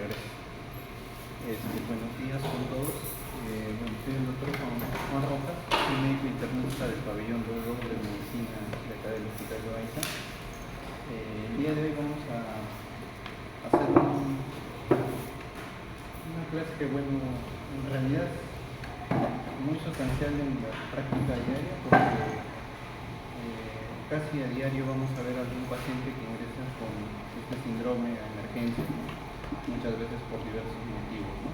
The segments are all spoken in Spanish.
gracias. Buenos días con todos. Soy el doctor Juan Rojas, soy médico internista del pabellón de medicina de acá del Hospital Loaiza. El día de hoy vamos a hacer una clase que, en realidad es muy sustancial en la práctica diaria, porque casi a diario vamos a ver algún paciente que ingresa con este síndrome a emergencia, muchas veces por diversos motivos, ¿no?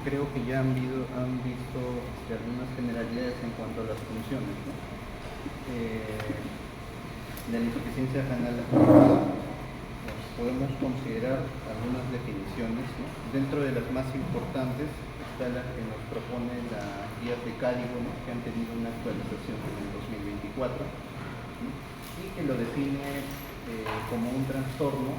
Creo que ya han visto algunas generalidades en cuanto a las funciones, ¿no? De la insuficiencia renal aguda, podemos considerar algunas definiciones, ¿no? Dentro de las más importantes está la que nos propone la guía de Cádigo, ¿no? Que han tenido una actualización en el 2024, ¿no? Y que lo define como un trastorno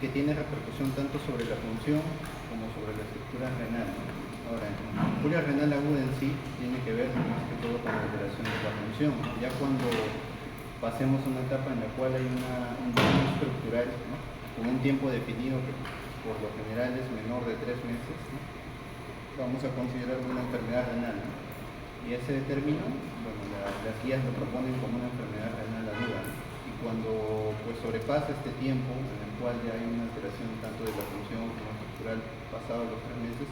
que tiene repercusión tanto sobre la función como sobre la estructura renal, ¿no? Ahora, la insuficiencia renal aguda en sí tiene que ver más que todo con la alteración de la función. Ya cuando pasemos una etapa en la cual hay un daño estructural, ¿no? Con un tiempo definido que por lo general es menor de 3 meses, ¿no? Vamos a considerar una enfermedad renal, ¿no? Y ese término, las guías lo proponen como una enfermedad renal aguda, ¿no? Y cuando sobrepasa este tiempo en el cual ya hay una alteración tanto de la función como estructural pasado los 3 meses,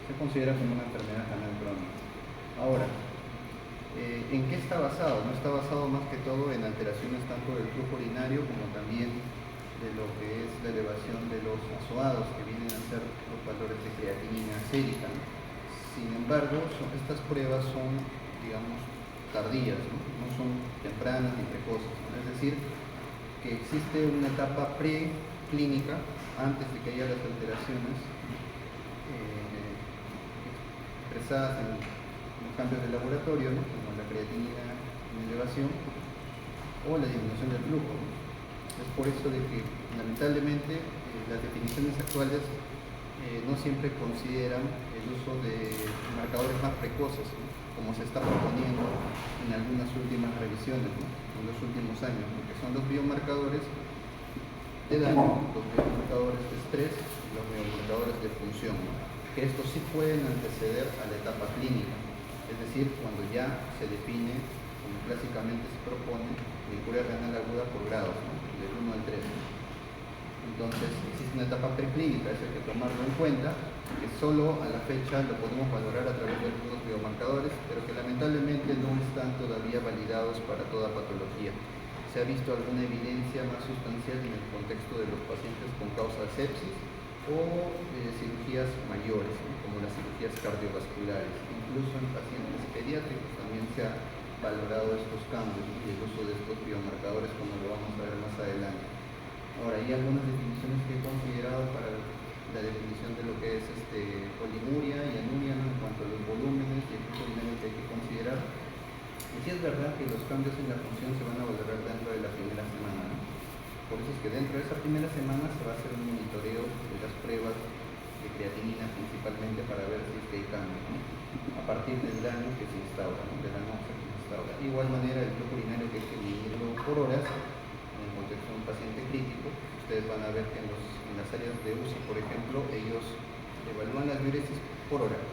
se considera como una enfermedad renal crónica. Ahora, ¿en qué está basado? No está basado más que todo en alteraciones tanto del flujo urinario como también de lo que es la elevación de los azoados, que vienen a ser los valores de creatinina sérica, ¿no? Sin embargo, estas pruebas son, digamos, tardías, no son tempranas ni precoces, ¿no? Es decir, que existe una etapa preclínica antes de que haya las alteraciones expresadas en los cambios de laboratorio, ¿no? Como la creatinina en elevación o la disminución del flujo, ¿no? Es por eso de que lamentablemente las definiciones actuales no siempre consideran el uso de marcadores más precoces, ¿no? Como se está proponiendo en algunas últimas revisiones, ¿no? En los últimos años, ¿no? Que son los biomarcadores de daño, los biomarcadores de estrés y los biomarcadores de función, ¿no? Que estos sí pueden anteceder a la etapa clínica, es decir, cuando ya se define, como clásicamente se propone, la insuficiencia renal aguda por grados, ¿no? Del 1 al 3. Entonces, existe una etapa preclínica, eso hay que tomarlo en cuenta, que solo a la fecha lo podemos valorar a través de algunos biomarcadores, pero que lamentablemente no están todavía validados para toda patología. Se ha visto alguna evidencia más sustancial en el contexto de los pacientes con causa de sepsis o cirugías mayores, ¿no? Como las cirugías cardiovasculares. Incluso en pacientes pediátricos también se ha valorado estos cambios y el uso de estos biomarcadores, como lo vamos a ver más adelante. Ahora, hay algunas definiciones que he considerado para la definición de lo que es poliuria y anuria, ¿no? En cuanto a los volúmenes y el flujo urinario que hay que considerar. Y sí es verdad que los cambios en la función se van a valorar dentro de la primera semana, ¿no? Por eso es que dentro de esa primera semana se va a hacer un monitoreo de las pruebas de creatinina principalmente para ver si es que hay cambios, ¿no? A partir del daño que se instaura, ¿no? De la noche que se instaura. De igual manera, el flujo urinario que hay que medirlo por horas, en el contexto de un paciente crítico. Ustedes van a ver que en las áreas de UCI, por ejemplo, ellos evalúan las diuresis por hora, ¿no?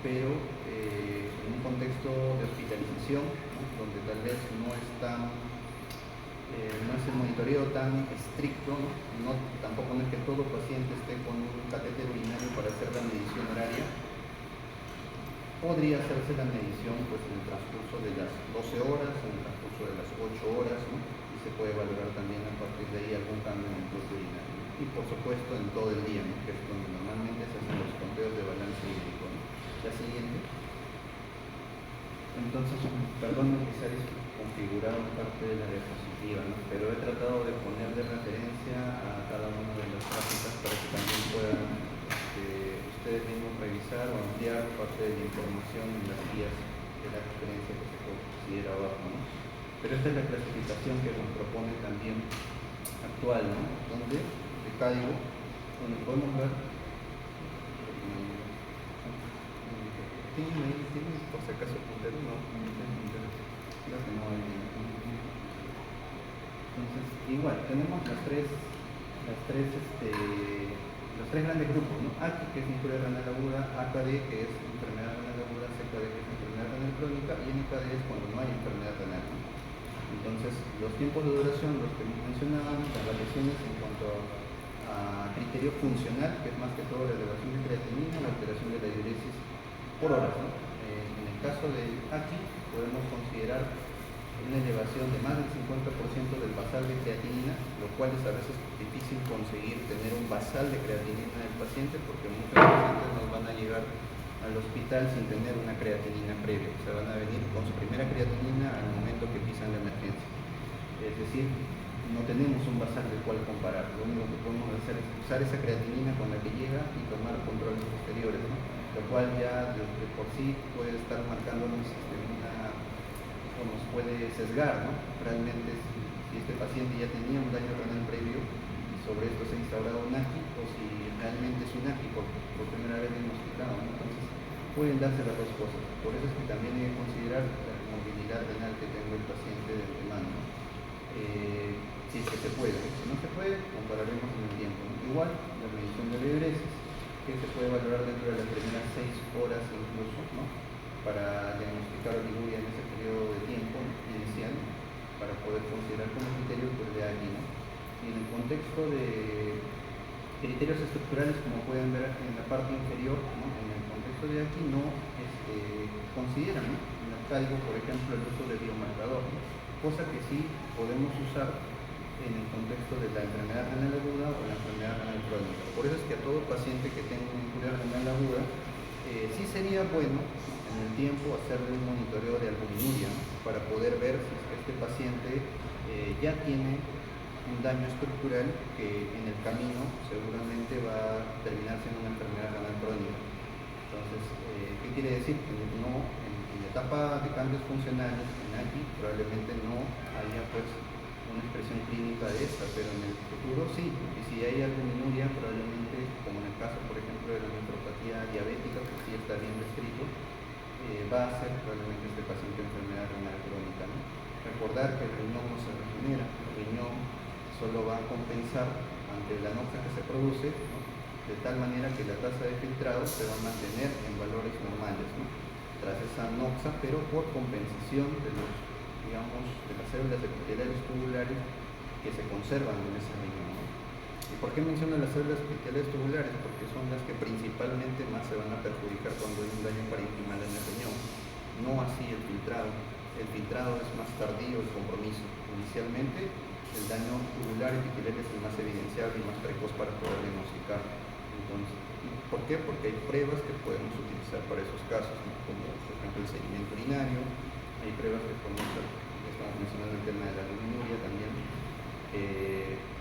Pero en un contexto de hospitalización, ¿no? Donde tal vez no es el monitoreo tan estricto, ¿no? Tampoco no es que todo paciente esté con un catéter urinario para hacer la medición horaria. Podría hacerse la medición en el transcurso de las 12 horas, en el transcurso de las 8 horas, ¿no? Y se puede valorar también a partir de ahí algún cambio en el flujo urinario, ¿no? Y por supuesto en todo el día, ¿no? Que es donde normalmente se hacen los conteos de balance hídrico, ¿no? La siguiente. Entonces, perdón, quizás es configurado parte de la diapositiva, ¿no? Pero he tratado de poner de referencia a cada una de las gráficas para que también puedan ustedes mismos revisar o ampliar parte de la información en las guías de la referencia que se considera abajo, ¿no? Pero esta es la clasificación que nos propone también actual, ¿no? Donde de Cádigo, donde podemos ver ¿Tienes por si acaso puntero? No, creo que no hay. Entonces, igual, tenemos los tres grandes grupos, ¿no? AKI, que es injuria renal aguda, AKD, que es enfermedad renal aguda, CKD, que es enfermedad renal crónica, y NKD es cuando no hay enfermedad renal, ¿no? Entonces, los tiempos de duración, los que mencionábamos, las variaciones en cuanto a criterio funcional, que es más que todo la elevación de creatinina, la alteración de la diuresis por horas, ¿no? En el caso de AKI, podemos considerar una elevación de más del 50% del basal de creatinina, lo cual es a veces difícil conseguir tener un basal de creatinina del paciente, porque muchos pacientes nos van a llegar al hospital sin tener una creatinina previa, o sea, van a venir con su primera creatinina al momento que pisan la emergencia. Es decir, no tenemos un basal del cual comparar, lo único que podemos hacer es usar esa creatinina con la que llega y tomar controles posteriores, ¿no? Lo cual ya de por sí puede estar marcándonos o nos puede sesgar, ¿no? Realmente si este paciente ya tenía un daño renal previo y sobre esto se ha instaurado un AKI, o si realmente es un AKI por primera vez diagnosticado, ¿no? Entonces pueden darse las dos cosas. Por eso es que también hay que considerar la movilidad renal que tenga el paciente de antemano, ¿no? Si es que se puede. Si no se puede, compararemos en el tiempo, ¿no? Igual la medición de la diuresis, que se puede valorar dentro de las primeras 6 horas incluso, ¿no? Para diagnosticar oliguria en ese periodo de tiempo inicial, para poder considerar como criterio pues, de AKI, ¿no? Y en el contexto de criterios estructurales, como pueden ver en la parte inferior, ¿no? En el contexto de AKI no consideran, ¿no? En el código, por ejemplo, el uso de biomarcador, ¿no? Cosa que sí podemos usar en el contexto de la enfermedad renal aguda o la enfermedad renal crónica. Por eso es que a todo paciente que tenga una injuria renal aguda, sí sería bueno en el tiempo hacerle un monitoreo de albuminuria, ¿no? Para poder ver si este paciente ya tiene un daño estructural que en el camino seguramente va a terminarse en una enfermedad renal crónica. Entonces, ¿qué quiere decir? Que no, en la etapa de cambios funcionales, en AKI, probablemente no haya pues una expresión clínica de esta, pero en el futuro sí, y si hay albuminuria, probablemente, como en el caso, por ejemplo, de la nefropatía diabética, que sí está bien descrito, va a ser probablemente este paciente enfermedad renal crónica, ¿no? Recordar que el riñón no se regenera, el riñón solo va a compensar ante la noxa que se produce, ¿no? De tal manera que la tasa de filtrado se va a mantener en valores normales, ¿no? Tras esa noxa, pero por compensación de los, digamos, de las células epiteliales tubulares que se conservan en ese riñón, ¿no? ¿Y por qué menciono las células epiteliales tubulares? Porque son las que principalmente más se van a perjudicar cuando hay un daño parenquimal en el riñón, no así el filtrado. El filtrado es más tardío el compromiso. Inicialmente, el daño tubular epitelial es el más evidenciable y más precoz para poder diagnosticar. Entonces, ¿por qué? Porque hay pruebas que podemos utilizar para esos casos, ¿no? Como por ejemplo el seguimiento urinario, hay pruebas que podemos hacer, estamos mencionando el tema de la albuminuria también.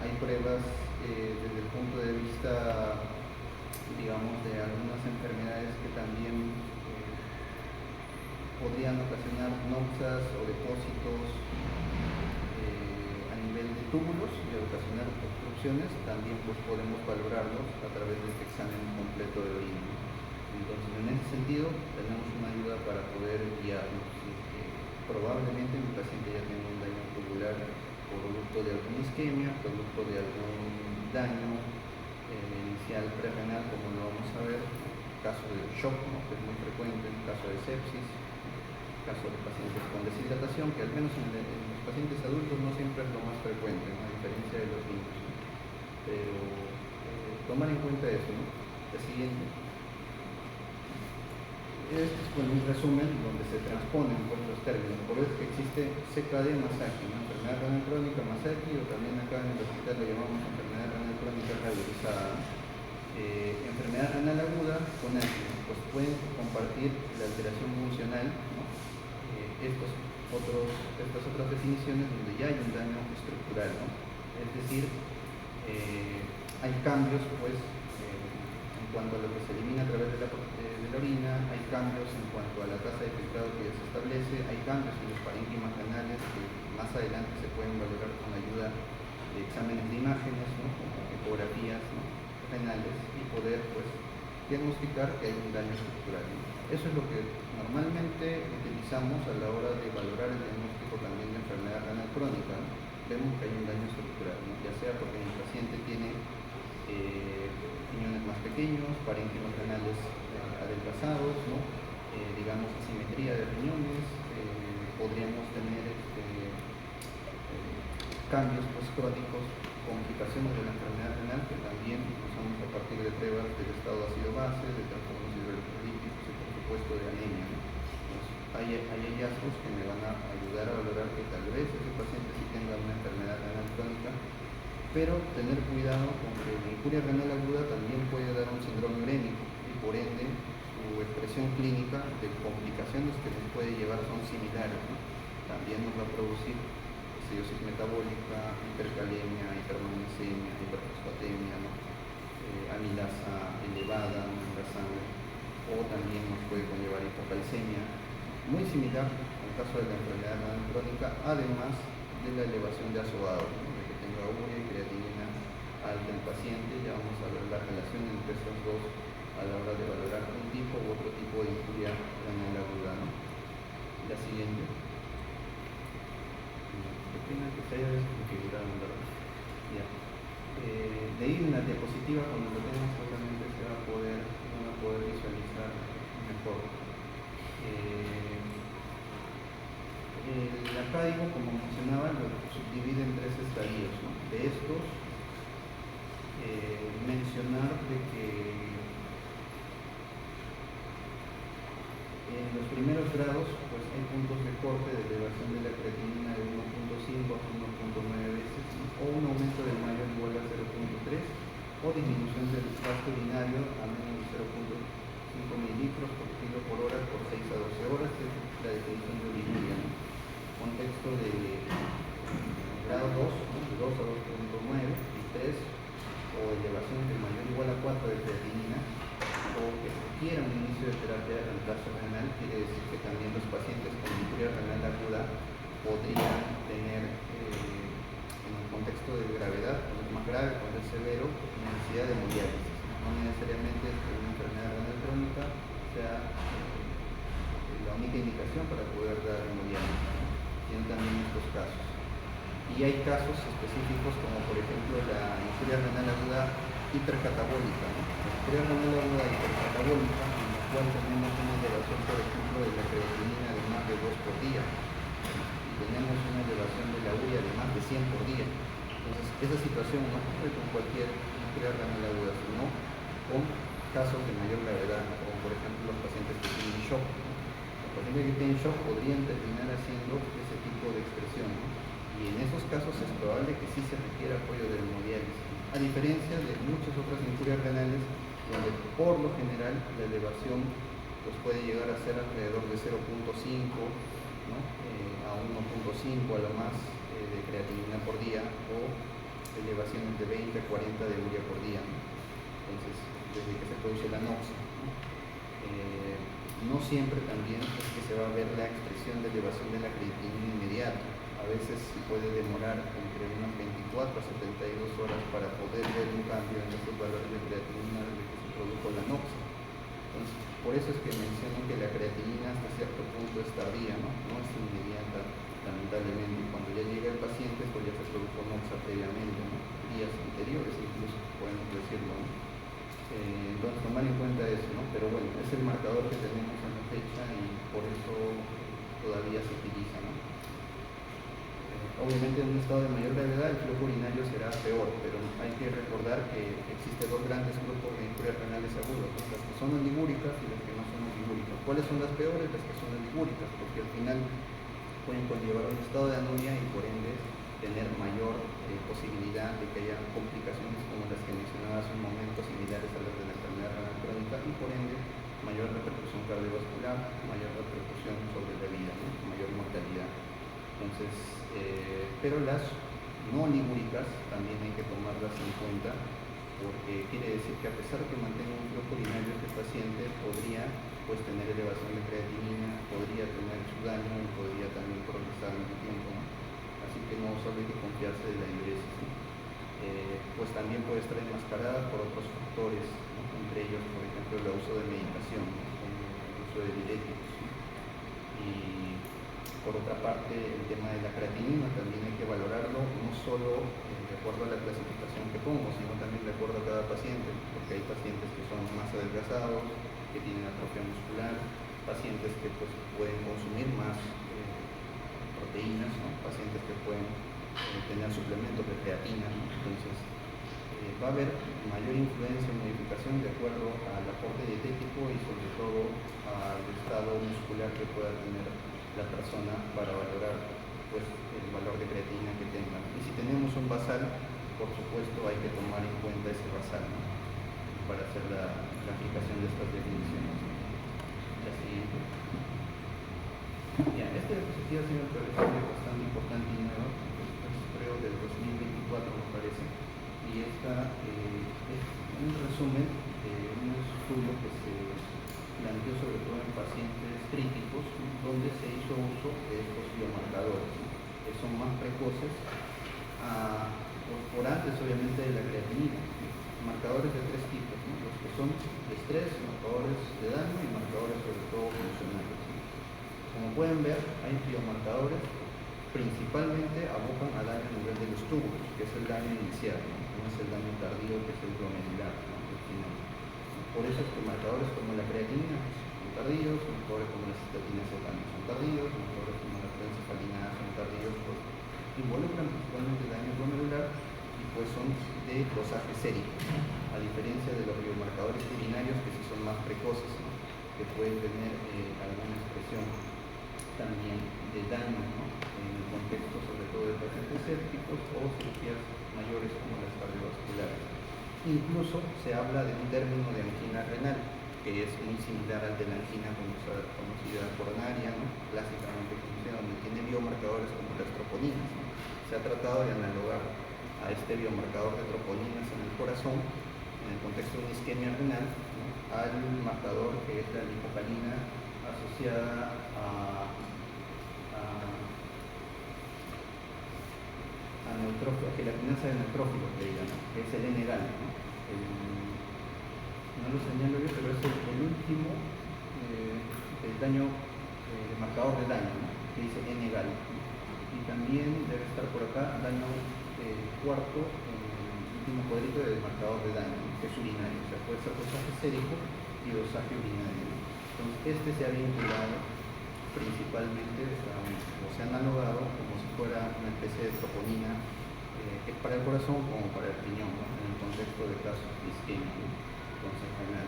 Hay pruebas desde el punto de vista, digamos, de algunas enfermedades que también podrían ocasionar noxas o depósitos a nivel de túbulos y ocasionar obstrucciones, también pues podemos valorarlos a través de este examen completo de orina. Entonces, en ese sentido, tenemos una ayuda para poder guiarnos. Probablemente mi paciente ya tenga un daño tubular producto de alguna isquemia, producto de algún daño inicial prerrenal, como lo vamos a ver, caso de shock, ¿no? Que es muy frecuente, en caso de sepsis, caso de pacientes con deshidratación, que al menos en los pacientes adultos no siempre es lo más frecuente, ¿no? A diferencia de los niños, ¿no? Pero tomar en cuenta eso, ¿no? El siguiente. Este es un resumen donde se transponen pues, los términos. Por eso que existe CKD más AKI, ¿no? Enfermedad renal crónica más AKI, o también acá en el hospital lo llamamos enfermedad renal crónica radiolizada. Enfermedad renal aguda con AKI, ¿no? Pues pueden compartir la alteración funcional, ¿no? Estas otras definiciones donde ya hay un daño estructural, ¿no? Es decir, hay cambios pues en cuanto a lo que se elimina a través de la orina, hay cambios en cuanto a la tasa de filtrado que ya se establece, hay cambios en los parénquimas renales que más adelante se pueden valorar con la ayuda de exámenes de imágenes, ¿no? Como ecografías, ¿no? Renales, y poder pues diagnosticar que hay un daño estructural, ¿no? Eso es lo que normalmente utilizamos a la hora de valorar el diagnóstico también de enfermedad renal crónica, ¿no? vemos que hay un daño estructural, ¿no? Ya sea porque el paciente tiene riñones más pequeños, parénquimas renales adelgazados, ¿no? Digamos asimetría de riñones, podríamos tener cambios crónicos, complicaciones de la enfermedad renal que también usamos a partir de pruebas del estado ácido base, de trastornos hidroelectrolíticos y por supuesto de anemia, ¿no? Entonces, hay hallazgos que me van a ayudar a valorar que tal vez ese paciente sí tenga una enfermedad renal crónica, pero tener cuidado con que la injuria renal aguda también puede dar un síndrome urémico y por ende su expresión clínica de complicaciones que nos puede llevar son similares, ¿no? También nos va a producir acidosis metabólica, hipercalemia, hipermagnesemia, hiperfosfatemia, ¿no? Amilasa elevada, ¿no?, en la sangre, o también nos puede conllevar hipocalcemia, muy similar al caso de la enfermedad renal crónica, además de la elevación de azotado, ¿no?, de que tenga urea y creatinina alta en paciente. Ya vamos a ver la relación entre estos dos a la hora de valorar un tipo u otro tipo de injuria renal aguda, ¿no? La siguiente. Qué pena que se haya desconfigurado, ¿verdad? Ya. De ahí en la diapositiva, cuando lo tengan seguramente se van a poder visualizar mejor. El acádico, como mencionaba, lo subdivide en 3 estadios, ¿no? De estos, mencionar de que en los primeros grados pues hay puntos de corte de elevación de la creatinina de 1.5 a 1.9 veces, ¿no?, o un aumento del mayor igual a 0.3 o disminución del gasto urinario a menos de 0.5 mililitros por kilo por hora por 6 a 12 horas, que es la definición de urinuria, ¿no? Contexto de grado 2, ¿no?, de 2 a 2.9 y 3, o elevación del mayor igual a 4 de creatinina, o que requiera un inicio de terapia de reemplazo renal. Quiere decir que también los pacientes con injuria renal aguda podrían tener, en el contexto de gravedad, cuando es más grave, cuando es severo, necesidad de hemodiálisis. No necesariamente que una enfermedad renal crónica sea la única indicación para poder dar hemodiálisis, ¿no?, sino también en estos casos. Y hay casos específicos como por ejemplo la injuria renal aguda hipercatabólica, ¿no? La injuria renal aguda hipercatabólica, en la cual tenemos una elevación, por ejemplo, de la creatinina de más de 2 por día, y tenemos una elevación de la urea de más de 100 por día. Entonces, esa situación no ocurre con cualquier injuria renal aguda, sino con casos de mayor gravedad, como por ejemplo los pacientes que tienen shock, ¿no? Los pacientes que tienen shock podrían terminar haciendo ese tipo de expresión, ¿no? Y en esos casos es probable que sí se requiera apoyo de hemodiálisis, a diferencia de muchas otras injurias renales, donde por lo general la elevación pues, puede llegar a ser alrededor de 0.5, ¿no?, a 1.5 a lo más de creatinina por día, o elevaciones de 20 a 40 de urea por día, ¿no? Entonces, desde que se produce la noxa, ¿no? No siempre también es que se va a ver la expresión de elevación de la creatinina inmediata. A veces puede demorar entre unas 24 a 72 horas para poder ver un cambio en estos valores de creatinina desde que se produjo la noxa. Entonces, por eso es que menciono que la creatinina hasta cierto punto es tardía, ¿no? No es inmediata, lamentablemente. Cuando ya llega el paciente, pues ya se produjo noxa previamente, ¿no?, días anteriores incluso, podemos decirlo, ¿no? Entonces, tomar en cuenta eso, ¿no? Pero bueno, es el marcador que tenemos en la fecha y por eso todavía se utiliza, ¿no? Obviamente en un estado de mayor gravedad el flujo urinario será peor, pero hay que recordar que existen 2 grandes grupos de injurias renales agudas, ¿no?, las que son oligúricas y las que no son oligúricas. ¿Cuáles son las peores? Las que son oligúricas, porque al final pueden conllevar un estado de anuria y por ende tener mayor posibilidad de que haya complicaciones como las que mencionaba hace un momento, similares a las de la enfermedad renal crónica, y por ende mayor repercusión cardiovascular, mayor repercusión sobre la vida, ¿no?, mayor mortalidad. Entonces, pero las no oligúricas también hay que tomarlas en cuenta, porque quiere decir que a pesar que mantenga un flujo urinario, este paciente podría pues tener elevación de creatinina, podría tener su daño y podría también progresar en el tiempo, ¿no? Así que no solo hay que confiarse de la diuresis, ¿no? Pues también puede estar enmascarada por otros factores, ¿no?, entre ellos, por ejemplo, el uso de medicación, ¿no?, como el uso de diuréticos, ¿no? Y por otra parte, el tema de la creatinina también hay que valorarlo, no solo de acuerdo a la clasificación que pongo, sino también de acuerdo a cada paciente, porque hay pacientes que son más adelgazados, que tienen atrofia muscular, pacientes que pues, pueden consumir más proteínas, ¿no? Pacientes que pueden tener suplementos de creatina, ¿no? Entonces va a haber mayor influencia o modificación de acuerdo al aporte dietético y sobre todo al estado muscular que pueda tener la persona para valorar pues, el valor de creatina que tenga. Y si tenemos un basal, por supuesto hay que tomar en cuenta ese basal, ¿no? Para hacer la aplicación de estas definiciones. La siguiente. Ya, esta diapositiva sí me parece bastante importante y nueva, creo del 2024 me parece, y esta es un resumen de un estudio que se planteó sobre todo en pacientes críticos, donde se hizo uso de estos biomarcadores, que son más precoces, por antes obviamente de la creatinina, marcadores de tres tipos, ¿no? Los que son de estrés, marcadores de daño y marcadores sobre todo funcionales. Como pueden ver, hay biomarcadores principalmente abocan al daño a nivel de los túbulos, que es el daño inicial, no es el daño tardío, que es el glomerular, ¿no? Por eso es que marcadores como la creatinina son tardíos, marcadores como la citatinas también son tardíos, marcadores como la trencefalina son tardíos, pues involucran principalmente el daño glomerular y pues son de dosaje sérico, a diferencia de los biomarcadores urinarios que sí son más precoces, ¿no? Que pueden tener alguna expresión también de daño, ¿no? En el contexto sobre todo de pacientes sépticos o cirugías mayores como las cardiovasculares. Incluso se habla de un término de angina renal, que es muy similar al de la angina conocida coronaria, ¿no? Clásicamente conocida, donde tiene biomarcadores como las troponinas, ¿no? Se ha tratado de analogar a este biomarcador de troponinas en el corazón, en el contexto de una isquemia renal, ¿no? Al marcador que es la lipocalina asociada a gelatinasa de neutrófilos, que es el N-gal, ¿no? No lo señalo yo, pero es el último marcador de daño, ¿no? Que dice N-gal, ¿no? Y también debe estar por acá daño cuarto, último cuadrito de marcador de daño, ¿no? Que es urinario, o sea, puede ser dosaje sérico y dosaje urinario, ¿no? Entonces este se ha vinculado principalmente, o se ha analogado como si fuera una especie de troponina que es para el corazón como para el riñón, ¿no? En el contexto de casos isquémicos, entonces renal.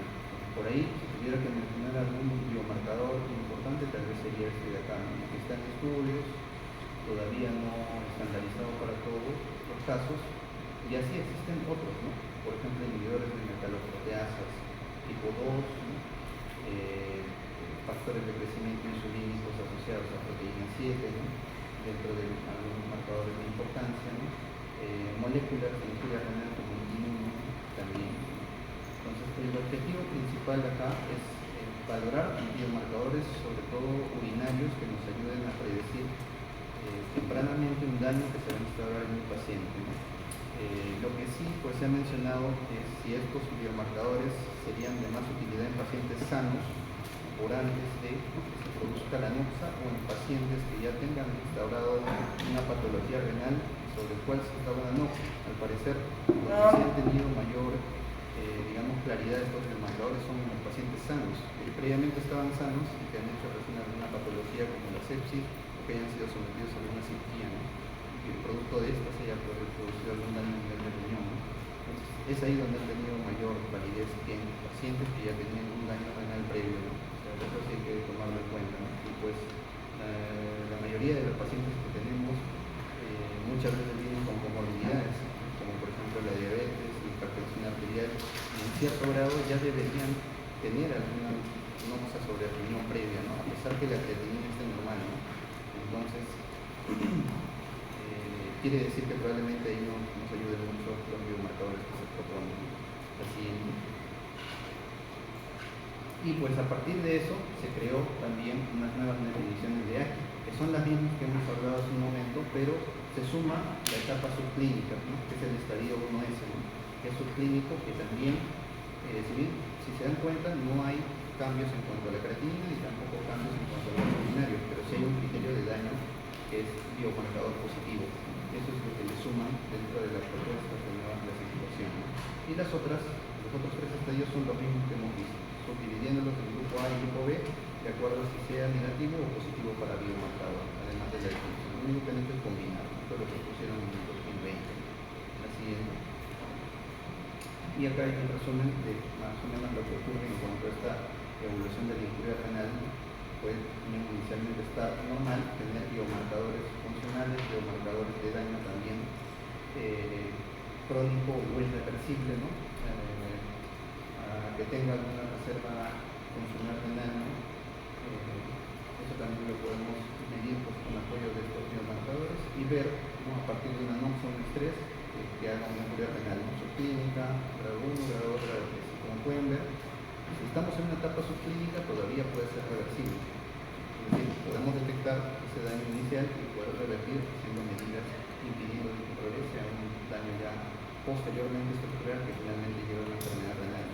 Por ahí, si tuviera que mencionar algún biomarcador importante, tal vez sería este de acá, ¿no? Que está en estudios, todavía no estandarizado para todos los casos, y así existen otros, ¿no? Por ejemplo, inhibidores de metaloproteasas tipo 2, ¿no? Factores de crecimiento insulínicos asociados a proteína 7, ¿no? Dentro de algunos marcadores de importancia, ¿no? Moléculas de injuria renal como el INU también. Entonces, el objetivo principal acá es valorar biomarcadores, sobre todo urinarios, que nos ayuden a predecir tempranamente un daño que se va a instaurar en un paciente, ¿no? Lo que sí pues, se ha mencionado es si estos biomarcadores serían de más utilidad en pacientes sanos por antes de que se produzca la anexa o en pacientes que ya tengan instaurado una patología renal sobre el cual se instaura la anexa. Al parecer, los que sí han tenido mayor claridad de estos biomarcadores son los pacientes sanos, que previamente estaban sanos y que han hecho recién alguna patología como la sepsis o que hayan sido sometidos a alguna cirugía, ¿no? Y que el producto de esta se haya producido algún daño a nivel del riñón, ¿no? Entonces, es ahí donde han tenido mayor validez que en pacientes que ya tenían un daño renal previo, ¿no? Eso sí hay que tomarlo en cuenta, ¿no? Y pues la mayoría de los pacientes que tenemos muchas veces vienen con comorbilidades, ¿no? Como por ejemplo la diabetes, la hipertensión arterial, y en cierto grado ya deberían tener alguna noxa sobre el riñón previa, ¿no? A pesar que la creatinina esté normal, ¿no? Entonces, quiere decir que probablemente ahí no nos ayuden mucho los biomarcadores que se proponen, ¿no? Así. Y pues a partir de eso se creó también unas nuevas definiciones de ACI, que son las mismas que hemos hablado hace un momento, pero se suma la etapa subclínica, ¿no? Que es el estadio 1S, ¿no? Que es subclínico, que también, si se dan cuenta, no hay cambios en cuanto a la creatinina y tampoco cambios en cuanto a los urinarios, pero sí hay un criterio de daño que es biomarcador positivo, ¿no? Eso es lo que le suman Y los otros tres estadios son los mismos que hemos visto, subdividiéndolos en grupo A y grupo B, de acuerdo a si sea negativo o positivo para biomarcador, además de la definición. Lo único que han hecho es combinar, esto es lo que pusieron en el 2020. Así es, ¿no? Y acá hay un resumen de más o menos lo que ocurre en cuanto a esta evolución de la injuria renal. Pues inicialmente está normal tener biomarcadores funcionales, biomarcadores de daño también crónico o irreversible, ¿no? Que tenga alguna reserva funcional renal, ¿no? Eso también lo podemos medir pues, con apoyo de estos biomarcadores y ver, ¿no? A partir de una NOx o un estrés que haga una injuria renal, ¿no? Subclínica, grado 1, grado 2, grado 3. Como pueden ver, si estamos en una etapa subclínica todavía puede ser reversible. Es decir, podemos detectar ese daño inicial y poder revertir haciendo medidas impidiendo que progrese a un daño ya posteriormente estructural que finalmente lleva a una enfermedad renal.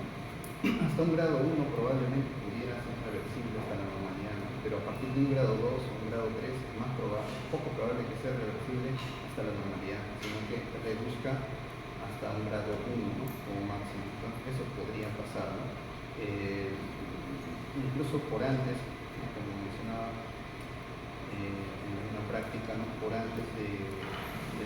Hasta un grado 1 probablemente pudiera ser reversible hasta la normalidad, ¿no? Pero a partir de un grado 2 o un grado 3 es más probable, poco probable que sea reversible hasta la normalidad, sino que reduzca hasta un grado 1, ¿no? Como máximo. Entonces, eso podría pasar, ¿no? Incluso por antes, ¿no? Como mencionaba en una práctica, ¿no? Por antes de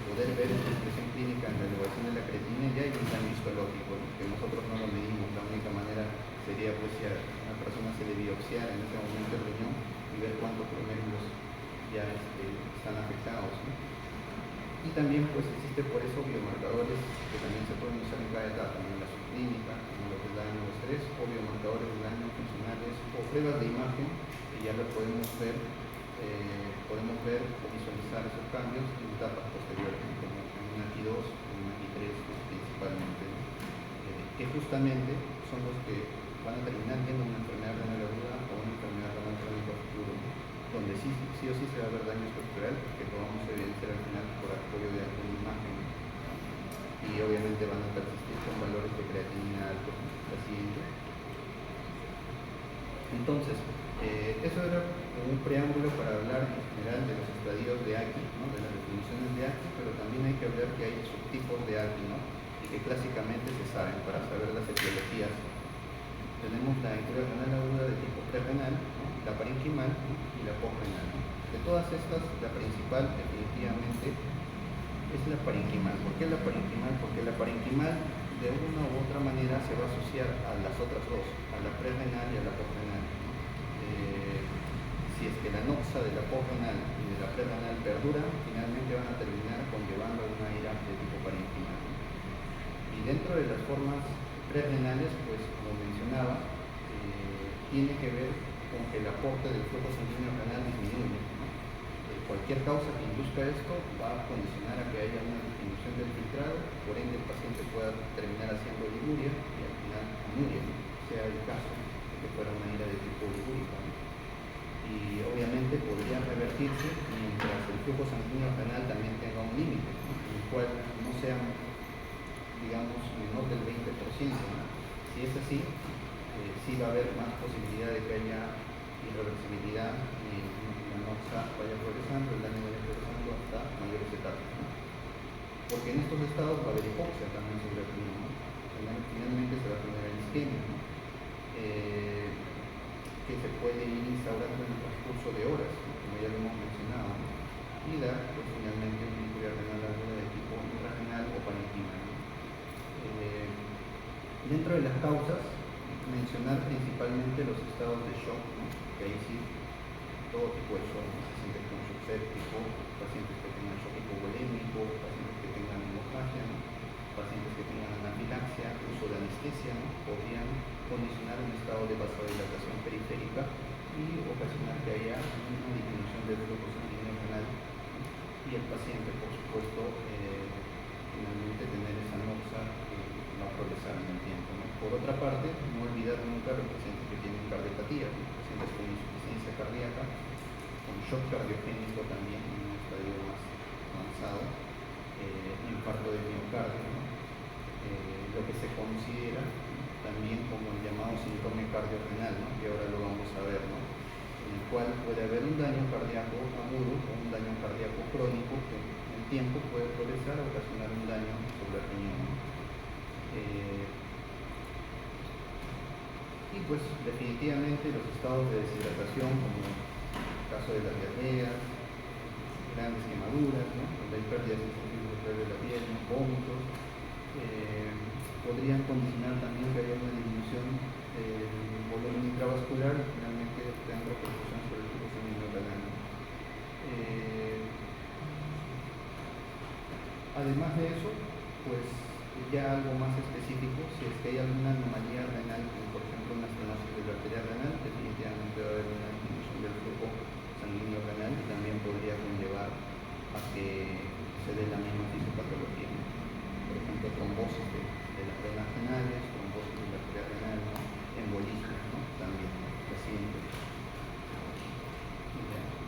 poder ver esta expresión clínica en la elevación de la creatinina, ya hay un daño histológico, ¿no? Que nosotros no lo medimos. La única manera sería pues si a una persona se le biopsiara en ese momento el riñón y ver cuántos glomérulos ya están afectados, ¿no? Y también pues existe por eso biomarcadores que también se pueden usar en cada etapa, en la subclínica, como lo que es daño o estrés, o biomarcadores de daño funcionales, o pruebas de imagen que ya lo podemos ver o visualizar esos cambios en etapas posteriores, como en un AQI2 o en un AQI3 principalmente, ¿no? Que justamente son los que van a terminar viendo una enfermedad renal aguda o una enfermedad renal crónica futuro, ¿no? Donde sí o sí se va a ver daño estructural, que lo vamos a evidenciar al final por apoyo de alguna imagen, ¿no? Y obviamente van a persistir con valores de creatinina altos, ¿no? La siguiente. Entonces, eso era un preámbulo para hablar en general de los estadios de AQI, ¿no? De las definiciones de AQI, pero también hay que hablar que hay subtipos de AQI, ¿no? Y que clásicamente se saben para saber las etiologías. Tenemos la injuria renal aguda de tipo prerrenal, ¿no? La parenquimal, ¿no? Y la posrenal, ¿no? De todas estas, la principal definitivamente es la parenquimal. ¿Por qué la parenquimal? Porque la parenquimal de una u otra manera se va a asociar a las otras dos, a la prerrenal y a la posrenal. Si es que la noxa de la posrenal y de la prerrenal perdura, finalmente van a terminar conllevando una ira de tipo parenquimal. Y dentro de las formas prerrenales, pues como mencionaba, tiene que ver con que el aporte del flujo sanguíneo renal disminuye, ¿no? Cualquier causa que induzca esto va a condicionar a que haya una disminución del filtrado, por ende el paciente pueda terminar haciendo oliguria y al final anuria, ¿no? Sea el caso de que fuera una ira de tipo oligúrica, ¿no? Y obviamente podría revertirse mientras el flujo sanguíneo renal también tenga un límite, ¿no? En el cual no sea, digamos, menor del 20%, ¿no? Si es así, sí va a haber más posibilidad de que haya irreversibilidad y la noxa vaya progresando, el daño vaya progresando hasta mayores etapas, ¿no? Porque en estos estados va a haber hipoxia también sobre el riñón, ¿no? Finalmente se va a generar isquemia, ¿no? Que se puede ir instaurando en el transcurso de horas, ¿no? Como ya lo hemos mencionado, ¿no? Y dar pues, finalmente una injuria renal aguda de tipo intrarrenal o parenquimal, ¿no? Dentro de las causas, mencionar principalmente los estados de shock, ¿no? Que ahí sí, todo tipo de shock, ¿no? Pacientes con shock séptico, pacientes que tengan shock hipovolémico, pacientes que tengan hemorragia, ¿no? Pacientes que tengan anafilaxia, uso de anestesia, ¿no? Podrían condicionar un estado de vasodilatación periférica y ocasionar que haya una disminución del flujo sanguíneo renal, ¿no? Y el paciente, por supuesto, finalmente tener esa noxa que va a progresar en el tiempo, ¿no? Por otra parte, no olvidar nunca los pacientes que tienen cardiopatía, ¿no? Pacientes con insuficiencia cardíaca, con shock cardiogénico también en un estadio más avanzado, infarto de miocardio, ¿no? Lo que se considera también como el llamado síndrome cardiorrenal, ¿no? Y ahora lo vamos a ver, ¿no? En el cual puede haber un daño cardíaco agudo o un daño cardíaco crónico que en el tiempo puede progresar a ocasionar un daño sobre el riñón, ¿no? Y pues definitivamente los estados de deshidratación, como el caso de las diarreas, grandes quemaduras, ¿no? Donde hay pérdidas sensibles de la piel, ¿no? Vómitos, podrían condicionar también que haya una disminución del volumen intravascular y finalmente tengan repercusión sobre el flujo sanguíneo renal. Además de eso, pues ya algo más específico, si es que hay alguna anomalía renal, como por ejemplo una estenosis de la arteria renal, definitivamente va a haber una disminución del flujo sanguíneo renal y también podría conllevar a que se dé la misma fisiopatología, ¿no? Por ejemplo, trombosis de las venas renales, trombosis de la arteria renal, ¿no? Embolismo, ¿no? También, ¿no? Pacientes.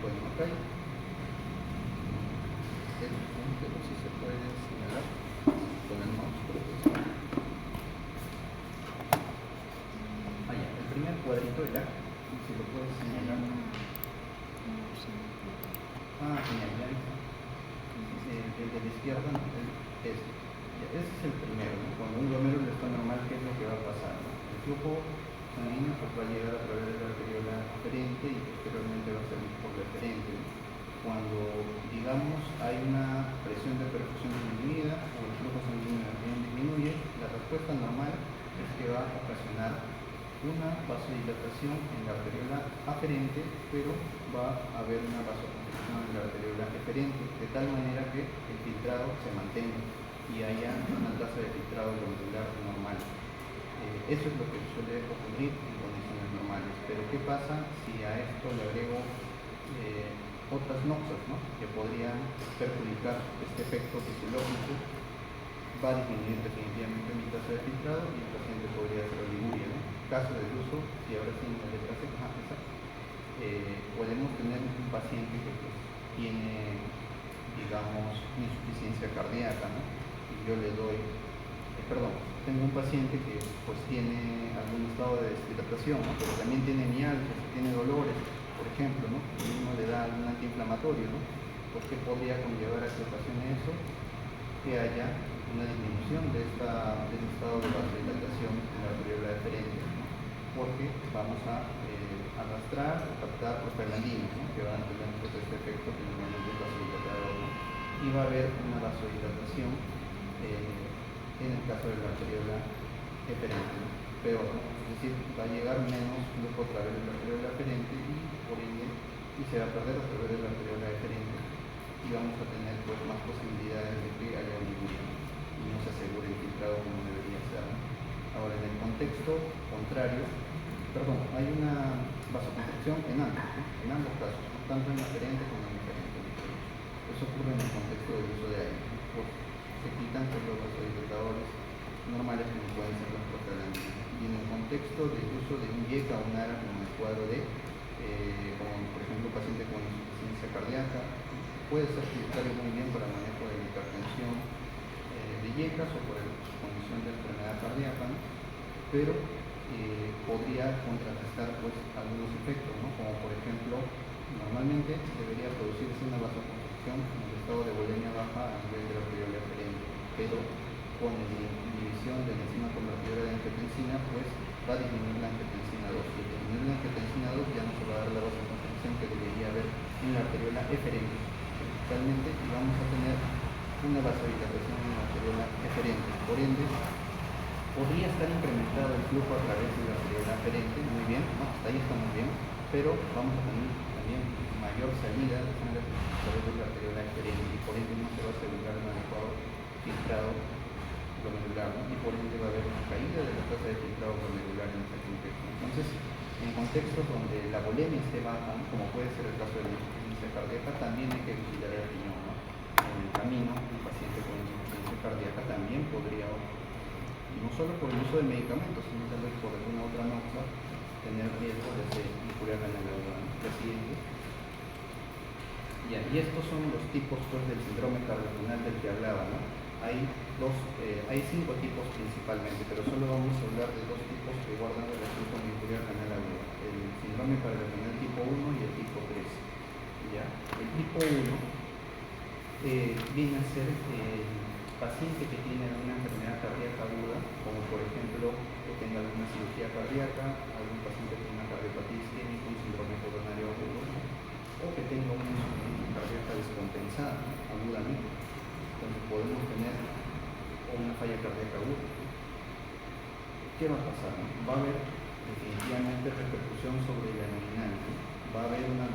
Bueno, acá hay el punto, si se puede señalar con el mouse, creo que sí. El primer cuadrito de la, si lo puedes señalar. Genial, ya está. El de la izquierda, no, ese es el primero, ¿no? Cuando un glomérulo está normal, ¿qué es lo que va a pasar? ¿No? El flujo sanguíneo pues, va a llegar a través de la arteriola aferente y posteriormente va a ser por la eferente, ¿no? Cuando, digamos, hay una presión de perfusión disminuida o el flujo sanguíneo también disminuye, la respuesta normal es que va a ocasionar una vasodilatación en la arteriola aferente, pero va a haber una vasoconstricción en la arteriola eferente, de tal manera que el filtrado se mantenga y haya una tasa de filtrado glomerular normal. Eso es lo que suele ocurrir en condiciones normales. Pero ¿qué pasa si a esto le agrego otras noxas, ¿no? Que podrían perjudicar este efecto fisiológico? Va a disminuir definitivamente mi tasa de filtrado y el paciente podría hacer oliguria, ¿no? Caso del uso, si ahora sí me letra seca, podemos tener un paciente que pues, tiene, digamos, insuficiencia cardíaca, ¿no? Y yo le doy, tengo un paciente que pues tiene algún estado de deshidratación, ¿no? Pero también tiene mialgias, tiene dolores, por ejemplo, ¿no? Y uno le da algún antiinflamatorio, ¿no? Pues que podría conllevar a que ocasione eso, que haya una disminución de este estado de vasodilatación en la arteriola eferente, ¿no? Porque vamos a arrastrar o captar prostaglandinas, ¿no? Que van a tener pues, este efecto que normalmente es vasodilatador, ¿no? Y va a haber una vasodilatación en el caso de la arteriola eferente, ¿no? Peor, ¿no? Es decir, va a llegar menos flujo a través de la arteriola eferente y por ende se va a perder a través de la arteriola eferente y vamos a tener pues, más posibilidades de que haya oliguria y no se asegure el filtrado como debería ser, ¿no? Ahora, en el contexto contrario, hay una vasoconstricción en ambos casos, ¿no? Tanto en la aferente como en la eferente. Eso ocurre en el contexto del uso de aire, ¿no? Pues, se quitan pues, los vasodilatadores normales como pueden ser las prostaglandinas. Y en el contexto del uso de un YECA o un ARA como en el cuadro de, como por ejemplo un paciente con insuficiencia cardíaca, puede ser prioritario muy bien para el manejo de la hipertensión de YECAS o por la condición de enfermedad cardíaca, ¿no? Pero podría contrarrestar pues, algunos efectos, ¿no? Como por ejemplo, normalmente debería producirse una vasoconstricción en el estado de volemia baja a nivel de la arteriola eferente, pero con la inhibición de la enzima convertidora de angiotensina, pues va a disminuir la angiotensina 2. Y al disminuir la angiotensina 2 ya no se va a dar la vasoconstricción que debería haber en la arteriola eferente principalmente, y vamos a tener una vasodilatación en la arteriola eferente. Por ende, podría estar incrementado el flujo a través de la arteriola eferente, muy bien, ¿no? Hasta ahí está muy bien, pero vamos a tener también mayor salida de sangre a través de la arteriola eferente y por ende no se va a asegurar un adecuado filtrado glomerular, ¿no? Y por ende va a haber una caída de la tasa de filtrado glomerular en ese contexto. Entonces, en contextos donde la volemia esté baja, ¿no? Como puede ser el caso de la insuficiencia cardíaca, también hay que vigilar el riñón, ¿no? En el camino, el paciente con insuficiencia cardíaca también podría, y no solo por el uso de medicamentos, sino también por alguna otra noxa, tener riesgo de ser injuria renal aguda, ¿no? Reciente. Y estos son los tipos pues, del síndrome cardiorrenal del que hablaba, ¿no? Hay 5 tipos principalmente, pero solo vamos a hablar de 2 tipos que guardan relación con la injuria renal aguda: el síndrome cardiorrenal tipo 1 y el tipo 3. ¿Ya? El tipo 1 viene a ser paciente que tiene alguna enfermedad cardíaca aguda, como por ejemplo que tenga alguna cirugía cardíaca, algún paciente que tenga una cardiopatía isquémica, un síndrome coronario agudo, ¿no? O que tenga una insuficiencia cardíaca descompensada, ¿no? Agudamente. Entonces podemos tener una falla cardíaca aguda. ¿Qué va a pasar? ¿No? Va a haber definitivamente repercusión sobre la nominal, ¿no? Va a haber una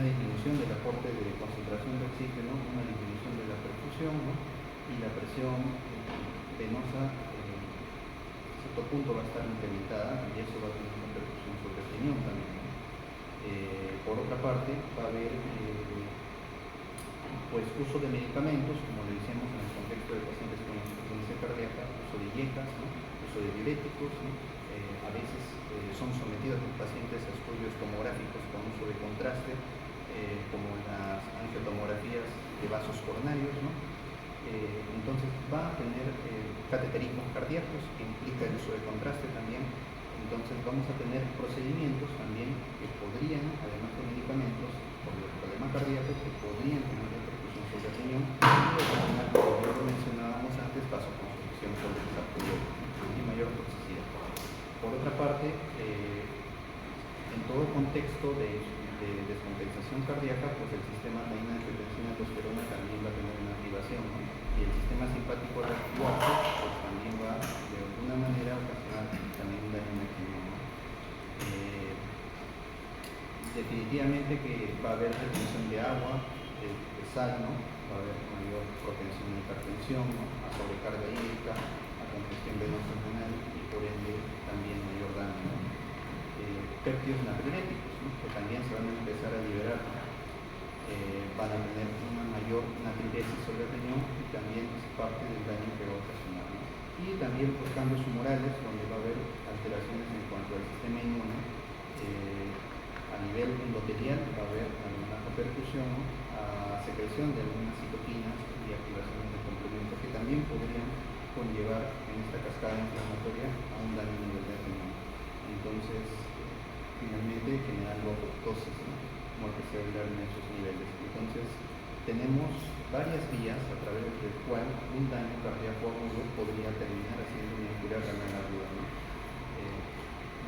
disminución del aporte de concentración de oxígeno, una disminución de la perfusión, ¿no? Y la presión venosa a cierto punto va a estar incrementada y eso va a tener una repercusión sobre el riñón también, ¿no? Por otra parte, va a haber pues, uso de medicamentos, como le decíamos en el contexto de pacientes con insuficiencia cardíaca, uso de dietas, ¿no? Uso de diuréticos, ¿no? A veces son sometidos los pacientes a estudios tomográficos con uso de contraste, como las angiotomografías de vasos coronarios, ¿no? Entonces va a tener cateterismos cardíacos, que implica el uso de contraste también. Entonces vamos a tener procedimientos también que podrían, además de medicamentos, por los problemas cardíacos, que podrían tener repercusión sobre el riñón, y como ya lo mencionábamos antes, vasoconstricción sobre el sarcoideo y mayor toxicidad. Por otra parte, en todo contexto de descompensación cardíaca, pues el sistema reina-angiotensina-aldosterona también va a tener una activación, ¿no? Y el sistema simpático reactivado pues también va de alguna manera a ocasionar también un daño en el riñón, ¿no? Definitivamente que va a haber retención de agua, de sal, ¿no? Va a haber mayor propensión a hipertensión, ¿no? A sobrecarga hídrica, a congestión venosa renal y por ende también mayor daño, ¿no? Péptidos natriuréticos, ¿no? Que también se van a empezar a liberar, ¿no? Van a tener una mayor natriuresis sobre el riñón y también es parte del daño que va a ocasionar, ¿no? Y también pues, cambios humorales, donde va a haber alteraciones en cuanto al sistema inmune. A nivel endotelial va a haber alguna repercusión, ¿no? A secreción de algunas citoquinas y activaciones de complementos que también podrían conllevar en esta cascada inflamatoria a un daño a nivel del riñón. Entonces, finalmente generar apoptosis, ¿no? Muerte celular en esos niveles. Entonces, tenemos varias vías a través del cual un daño cardíaco agudo podría terminar haciendo una injuria renal aguda, ¿no?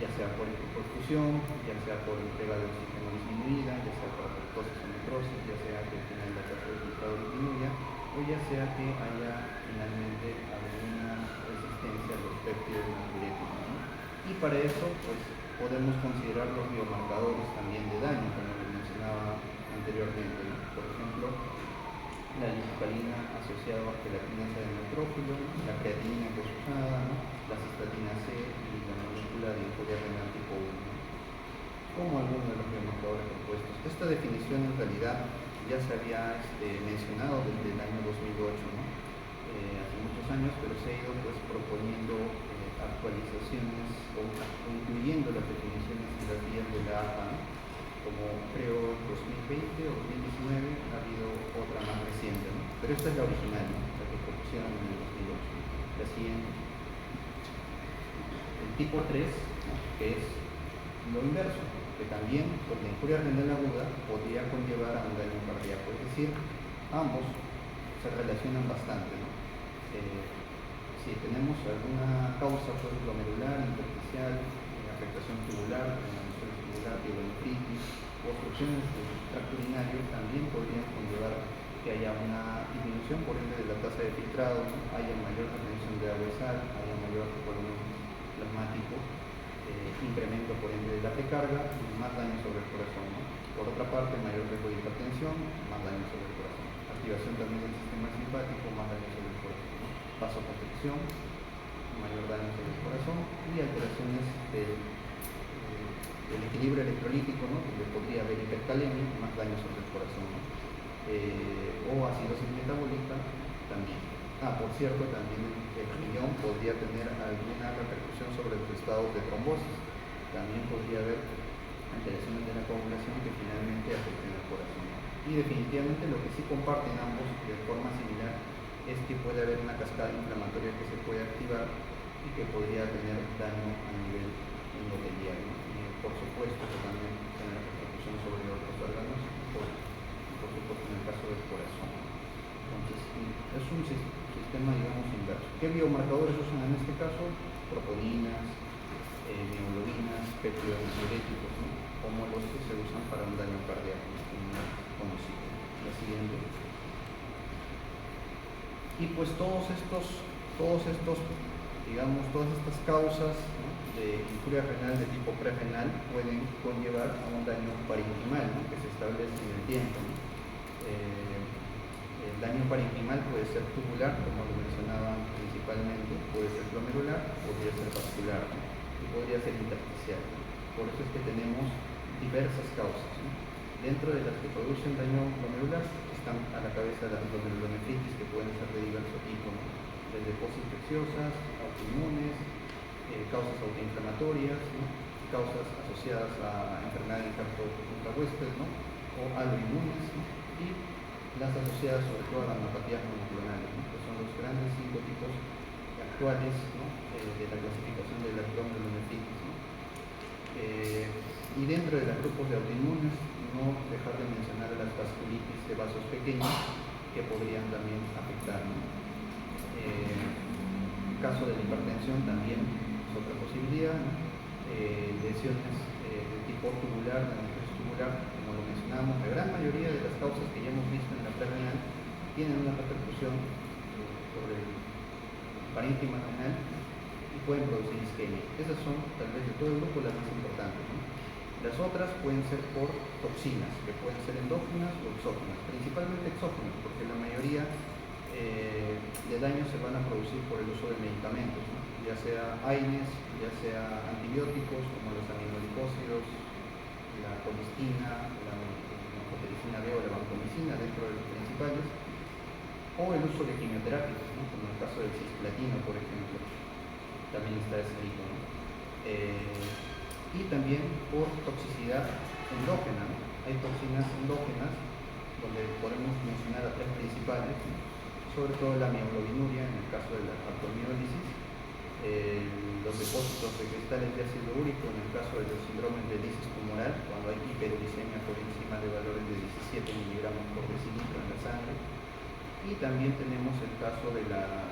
Ya sea por hipoperfusión, ya sea por entrega de oxígeno disminuida, ya sea por apoptosis o necrosis, ya sea que al final la tasa de filtrado disminuya, o ya sea que haya finalmente alguna resistencia a los péptidos natriuréticos, ¿no? Y para eso, pues, podemos considerar los biomarcadores también de daño, como les mencionaba anteriormente, ¿no? Por ejemplo, la lipocalina asociada a gelatinasa de neutrófilo, la creatinina que es usada, ¿no? La cistatina C y la molécula de injuria renal tipo 1, ¿no? Como algunos de los biomarcadores propuestos. Esta definición en realidad ya se había mencionado desde el año 2008, ¿no? Hace muchos años, pero se ha ido pues, proponiendo actualizaciones o incluyendo las definiciones y las guías de la APA, ¿no? Como creo en 2020 o 2019 ha habido otra más reciente, ¿no? Pero esta es la original, ¿no? La que propusieron en el 2008. La siguiente. El tipo 3, ¿no? Que es lo inverso, que también por la injuria renal aguda podría conllevar a un daño cardíaco. Es decir, ambos se relacionan bastante, ¿no? Si tenemos alguna causa pues, glomerular, intersticial, afectación tubular, pielonefritis o obstrucciones del tracto urinario, también podrían conllevar que haya una disminución por ende de la tasa de filtrado, ¿no? Haya mayor retención de agua y sal, haya mayor volumen plasmático, incremento por ende de la recarga y más daño sobre el corazón, ¿no? Por otra parte, mayor riesgo de hipertensión, más daño sobre el corazón. Activación también del sistema simpático, más daño sobre el corazón, ¿no? Vasoconstricción, mayor daño sobre el corazón y alteraciones del equilibrio electrolítico, ¿no? Donde podría haber hipercalemia, más daño sobre el corazón, ¿no? O acidosis metabólica también. Por cierto, también el riñón podría tener alguna repercusión sobre los estados de trombosis. También podría haber alteraciones de la coagulación que finalmente afecten al corazón, ¿no? Y definitivamente lo que sí comparten ambos de forma similar es que puede haber una cascada inflamatoria que se puede activar y que podría tener daño a nivel endotelial, ¿no? Por supuesto que también tener repercusión sobre otros órganos, por supuesto en el caso del corazón. Entonces, Es un sistema, digamos, inverso. ¿Qué biomarcadores usan en este caso? Troponinas, mioglobinas, péptidos diuréticos, ¿no? Como los que se usan para un daño cardíaco, como conocido. La siguiente. Y pues todos estos, digamos, todas estas causas, ¿no?, de injuria renal de tipo prerrenal pueden conllevar a un daño parenquimal, ¿no?, que se establece en el tiempo, ¿no? El daño parenquimal puede ser tubular, como lo mencionaba principalmente, puede ser glomerular, podría ser vascular, ¿no?, y podría ser intersticial. Por eso es que tenemos diversas causas, ¿no? Dentro de las que producen daño glomerular están a la cabeza las glomerulonefritis, que pueden ser de diverso tipo, ¿no?, desde postinfecciosas, autoinmunes, causas autoinflamatorias, ¿no?, causas asociadas a enfermedad de infarto intrahuésped, ¿no?, o aloinmunes, ¿no?, y las asociadas sobre todo a las neuropatías monoclonales, ¿no?, que son los grandes 5 tipos actuales, ¿no?, de la clasificación de las glomerulonefritis, ¿no? Y dentro de los grupos de autoinmunes, no dejar de mencionar a las vasculitis de vasos pequeños, que podrían también afectar, ¿no? En caso de la hipertensión también es otra posibilidad, ¿no? Lesiones de tipo tubular, de necrosis tubular, como lo mencionábamos, la gran mayoría de las causas que ya hemos visto en la renal tienen una repercusión sobre el parénquima renal y pueden producir isquemia. Esas son, tal vez de todo el grupo, las más importantes, ¿no? Las otras pueden ser por toxinas, que pueden ser endógenas o exógenas, principalmente exógenas, porque la mayoría de daños se van a producir por el uso de medicamentos, ¿no?, ya sea AINES, ya sea antibióticos como los aminoglicósidos, la colistina, la anfotericina B o la vancomicina, dentro de los principales, o el uso de quimioterapias, ¿no?, como en el caso del cisplatino, por ejemplo, también está descrito, ¿no? Y también por toxicidad endógena, ¿no? Hay toxinas endógenas, donde podemos mencionar a 3 principales, ¿no?, sobre todo la mioglobinuria en el caso de la factomiólisis, los depósitos de cristales de ácido úrico en el caso de los síndromes de lisis tumoral, cuando hay hiperuricemia por encima de valores de 17 miligramos por decilitro en la sangre, y también tenemos el caso de las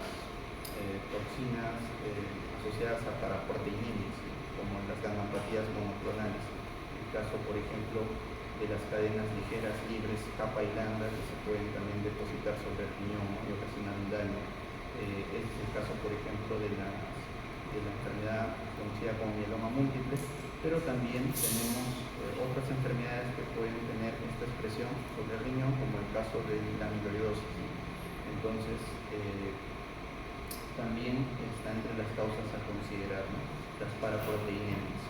toxinas asociadas a paraproteínas, como en las gammapatías monoclonales, el caso, por ejemplo, de las cadenas ligeras libres kappa y lambda, que se pueden también depositar sobre el riñón y ocasionar un daño. Este es el caso, por ejemplo, de la enfermedad conocida como mieloma múltiple, pero también tenemos otras enfermedades que pueden tener esta expresión sobre el riñón, como el caso de la amiloidosis. Entonces, también está entre las causas a considerar, ¿no?, las paraproteínas.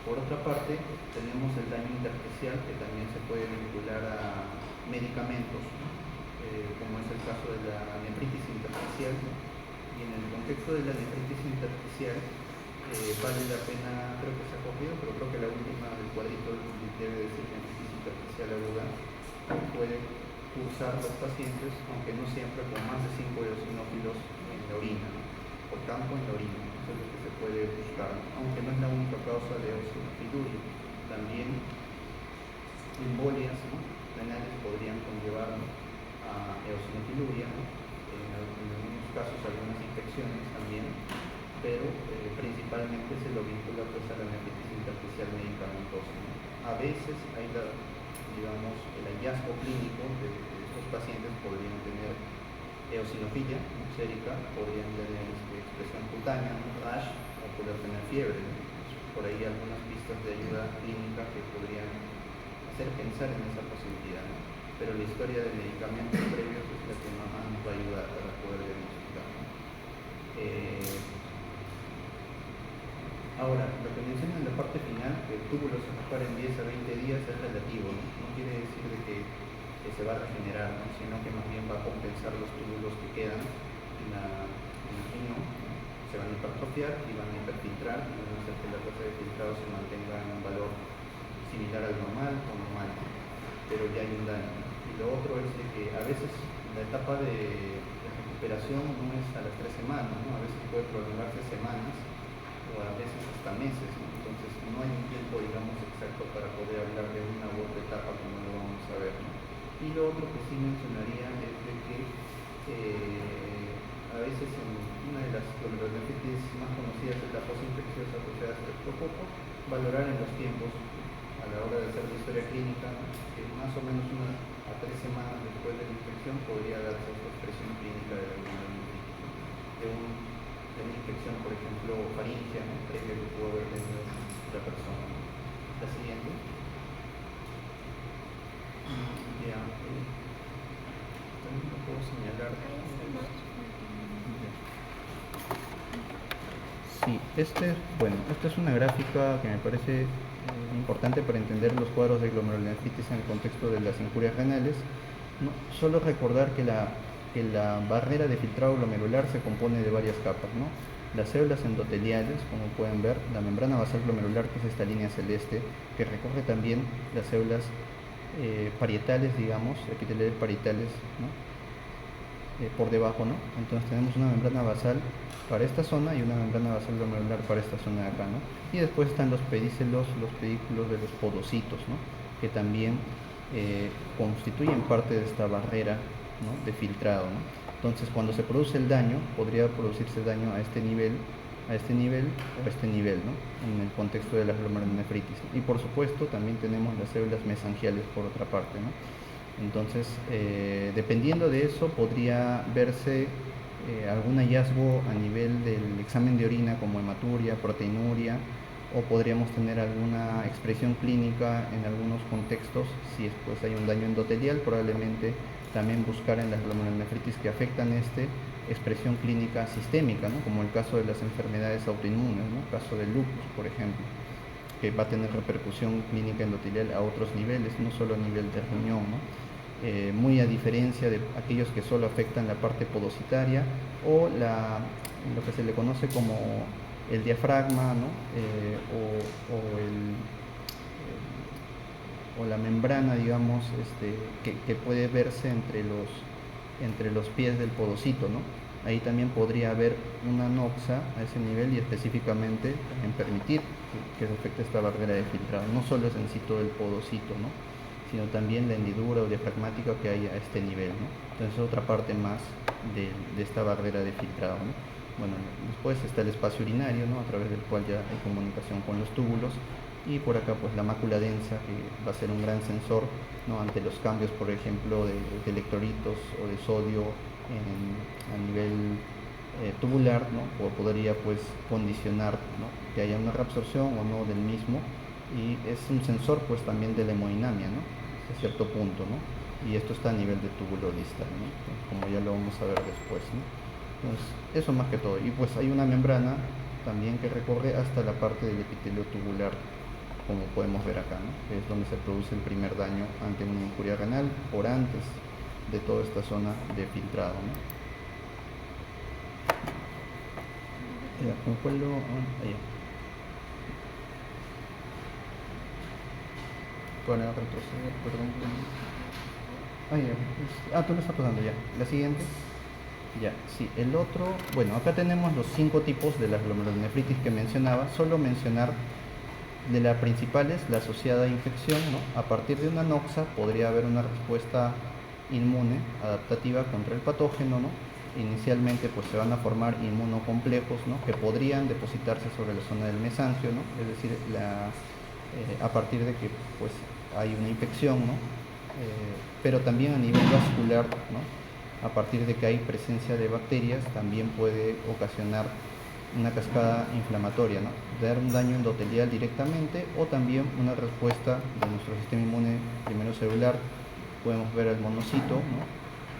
Por otra parte, tenemos el daño intersticial, que también se puede vincular a medicamentos, ¿no?, como es el caso de la nefritis intersticial, ¿no? Y en el contexto de la nefritis intersticial, vale la pena, creo que se ha cogido, pero creo que la última del cuadrito debe decir nefritis intersticial aguda, puede cursar los pacientes, aunque no siempre, con más de 5 eosinófilos en la orina, ¿no?, por campo en la orina. Eso es lo que se puede buscar, ¿no?, aunque no es la única causa de eosinofiluria. También embolias, ¿no?, renales podrían conllevar, ¿no?, a eosinofiluria, ¿no?, en algunos casos algunas infecciones también, pero principalmente se lo vincula pues a la nefritis intersticial medicamentosa, ¿no? A veces hay digamos, el hallazgo clínico de estos pacientes podrían tener eosinofilia sérica, podrían tener expresión cutánea, ¿no?, rash, o poder tener fiebre, ¿no? Por ahí algunas pistas de ayuda clínica que podrían hacer pensar en esa posibilidad, ¿no? Pero la historia de medicamentos previos es la que más nos va a ayudar para poder diagnosticar, ¿no? Ahora, lo que menciona en la parte final, que el túbulo se repara en 10 a 20 días, es relativo, ¿no? No quiere decir de que se va a regenerar, ¿no?, sino que más bien va a compensar los túbulos que quedan en el riñón, ¿no? Se van a hipertrofiar y van a hiperfiltrar, y van a hacer que la tasa de filtrado se mantenga en un valor similar al normal o normal, ¿no?, pero ya hay un daño, ¿no? Y lo otro es de que a veces la etapa de recuperación no es a las 3 semanas, ¿no? A veces puede prolongarse semanas, o a veces hasta meses, ¿no? Entonces no hay un tiempo, digamos, exacto para poder hablar de una u otra etapa, como lo vamos a ver, ¿no? Y lo otro que sí mencionaría es de que glomerulonefritis más conocidas es la posinfecciosa asociada a estreptococo, valorar en los tiempos a la hora de hacer la historia clínica, ¿no? Que más o menos a 3 semanas después de la infección podría darse esta expresión clínica de la glomerulonefritis, ¿no? De una infección, por ejemplo, faríngea, ¿no? Previa que pudo haber tenido la persona, ¿no? La siguiente. Ya, también lo puedo señalar. Sí, esta es una gráfica que me parece importante para entender los cuadros de glomerulonefritis en el contexto de las injurias renales. ¿No? Solo recordar que la barrera de filtrado glomerular se compone de varias capas, ¿no? Las células endoteliales, como pueden ver, la membrana basal glomerular, que es esta línea celeste, que recorre también las células parietales, digamos, epiteliales parietales, ¿no? Por debajo, ¿no? Entonces tenemos una membrana basal para esta zona y una membrana basal glomerular para esta zona de acá, ¿no? Y después están los pedícelos, los pedículos de los podocitos, ¿no? Que también constituyen parte de esta barrera, ¿no? De filtrado, ¿no? Entonces, cuando se produce el daño, podría producirse daño a este nivel o a este nivel, ¿no? En el contexto de la glomerulonefritis. Y por supuesto, también tenemos las células mesangiales por otra parte, ¿no? Entonces, dependiendo de eso, podría verse algún hallazgo a nivel del examen de orina como hematuria, proteinuria, o podríamos tener alguna expresión clínica en algunos contextos. Si después hay un daño endotelial, probablemente también buscar en las glomerulonefritis que afectan expresión clínica sistémica, ¿no? Como el caso de las enfermedades autoinmunes, ¿no? El caso del lupus, por ejemplo, que va a tener repercusión clínica endotelial a otros niveles, no solo a nivel de riñón, ¿no? Muy a diferencia de aquellos que solo afectan la parte podocitaria o lo que se le conoce como el diafragma, ¿no? O la membrana, digamos, que puede verse entre los pies del podocito, ¿no? Ahí también podría haber una anoxa a ese nivel y específicamente también permitir que se afecte esta barrera de filtrado. No solo es en sí todo el podocito, ¿no? Sino también la hendidura o diafragmática que hay a este nivel, ¿no? Entonces es otra parte más de esta barrera de filtrado, ¿no? Bueno, después está el espacio urinario, ¿no? A través del cual ya hay comunicación con los túbulos, y por acá pues la mácula densa, que va a ser un gran sensor, ¿no? Ante los cambios, por ejemplo, de electrolitos o de sodio a nivel tubular, ¿no? Podría pues condicionar, ¿no? Que haya una reabsorción o no del mismo, y es un sensor pues también de la hemodinamia, ¿no? A cierto punto, ¿no? Y esto está a nivel de túbulo distal, ¿no? Como ya lo vamos a ver después, ¿no? Entonces, eso más que todo. Y pues hay una membrana también que recorre hasta la parte del epitelio tubular, como podemos ver acá, ¿no? Que es donde se produce el primer daño ante una injuria renal, por antes de toda esta zona de filtrado, ¿no? Ya, ¿cómo fue lo...? Allá. Para retroceder, perdón. Tú lo estás pasando ya. La siguiente. Ya, sí. El otro, bueno, acá tenemos los 5 tipos de las glomerulonefritis que mencionaba. Solo mencionar de las principales, la asociada a infección, ¿no? A partir de una anoxa podría haber una respuesta inmune adaptativa contra el patógeno, ¿no? Inicialmente pues se van a formar inmunocomplejos, ¿no? Que podrían depositarse sobre la zona del mesangio, ¿no? Es decir, a partir de que pues hay una infección, ¿no? Pero también a nivel vascular, ¿no? A partir de que hay presencia de bacterias, también puede ocasionar una cascada inflamatoria, ¿no? Dar un daño endotelial directamente, o también una respuesta de nuestro sistema inmune primero celular. Podemos ver el monocito, ¿no?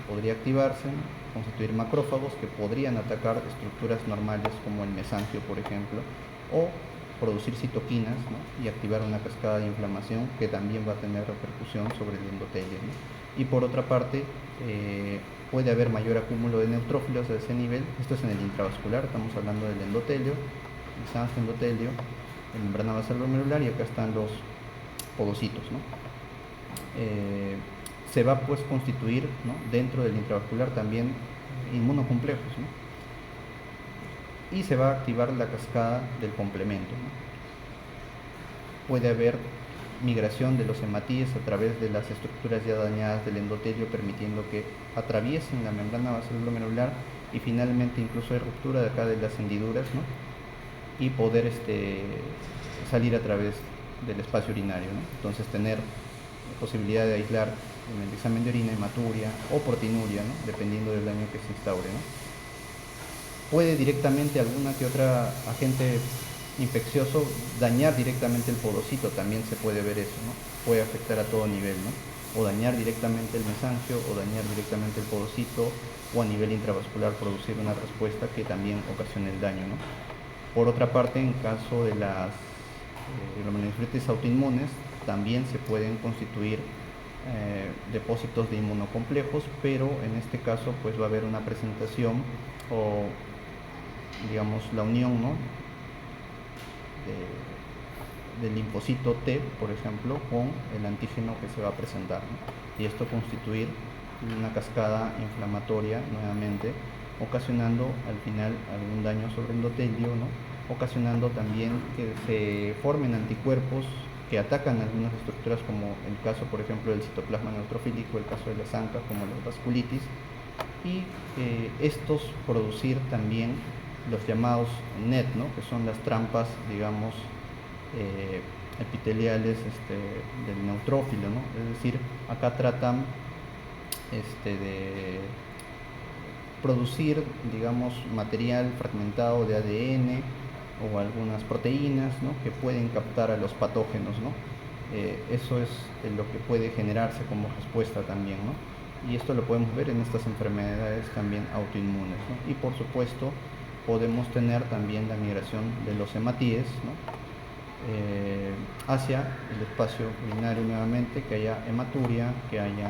Podría activarse, ¿no? Constituir macrófagos que podrían atacar estructuras normales como el mesangio, por ejemplo, o producir citoquinas, ¿no? Y activar una cascada de inflamación que también va a tener repercusión sobre el endotelio, ¿no? Y por otra parte, puede haber mayor acúmulo de neutrófilos a ese nivel. Esto es en el intravascular, estamos hablando del endotelio, el mesangio endotelio, la membrana basal glomerular, y acá están los podocitos, ¿no? Se va pues constituir, ¿no? Dentro del intravascular también inmunocomplejos, ¿no? Y se va a activar la cascada del complemento, ¿no? Puede haber migración de los hematíes a través de las estructuras ya dañadas del endotelio, permitiendo que atraviesen la membrana basal glomerular y finalmente incluso hay ruptura de acá de las hendiduras, ¿no? Y poder salir a través del espacio urinario, ¿no? Entonces tener posibilidad de aislar en el examen de orina hematuria o proteinuria, ¿no? Dependiendo del daño que se instaure, ¿no? Puede directamente alguna que otra agente infeccioso dañar directamente el podocito, también se puede ver eso, ¿no? Puede afectar a todo nivel, ¿no? O dañar directamente el mesangio, o dañar directamente el podocito, o a nivel intravascular producir una respuesta que también ocasione el daño, ¿no? Por otra parte, en caso de las glomerulonefritis autoinmunes, también se pueden constituir depósitos de inmunocomplejos, pero en este caso pues va a haber una presentación o digamos la unión, ¿no? del linfocito T, por ejemplo, con el antígeno que se va a presentar, ¿no? Y esto constituir una cascada inflamatoria nuevamente, ocasionando al final algún daño sobre el endotelio, ¿no? Ocasionando también que se formen anticuerpos que atacan algunas estructuras, como el caso, por ejemplo, del citoplasma neutrofílico, el caso de las ANCA, como la vasculitis, y estos producir también los llamados NET, ¿no? Que son las trampas, digamos, epiteliales del neutrófilo, ¿no? Es decir, acá tratan de producir, digamos, material fragmentado de ADN o algunas proteínas, ¿no? Que pueden captar a los patógenos, ¿no? Eso es lo que puede generarse como respuesta también, ¿no? Y esto lo podemos ver en estas enfermedades también autoinmunes, ¿no? Y por supuesto podemos tener también la migración de los hematíes, ¿no? Hacia el espacio urinario nuevamente, que haya hematuria, que haya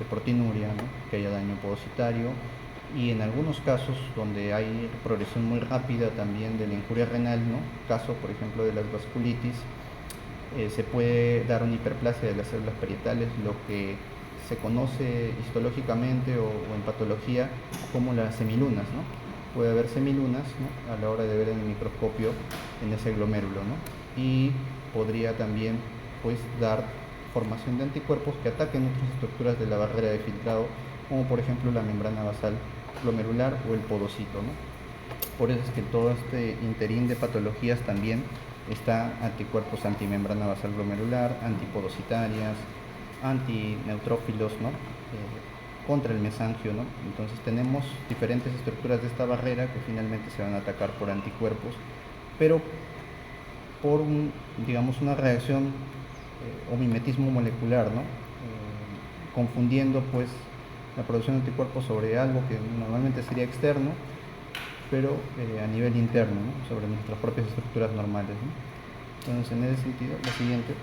proteinuria, ¿no? Que haya daño podocitario, y en algunos casos donde hay progresión muy rápida también de la injuria renal, ¿no? Caso por ejemplo de las vasculitis, se puede dar una hiperplasia de las células parietales, lo que se conoce histológicamente o en patología como las semilunas, ¿no? Puede haber semilunas, ¿no? A la hora de ver en el microscopio en ese glomérulo, ¿no? Y podría también pues dar formación de anticuerpos que ataquen otras estructuras de la barrera de filtrado, como por ejemplo la membrana basal glomerular o el podocito, ¿no? Por eso es que todo este interín de patologías también está anticuerpos antimembrana basal glomerular, antipodocitarias, antineutrófilos, ¿no? Contra el mesangio, ¿no? Entonces tenemos diferentes estructuras de esta barrera que finalmente se van a atacar por anticuerpos, pero por digamos una reacción o mimetismo molecular, ¿no? Confundiendo pues la producción de anticuerpos sobre algo que normalmente sería externo, pero a nivel interno, ¿no? Sobre nuestras propias estructuras normales, ¿no? Entonces en ese sentido, lo siguiente,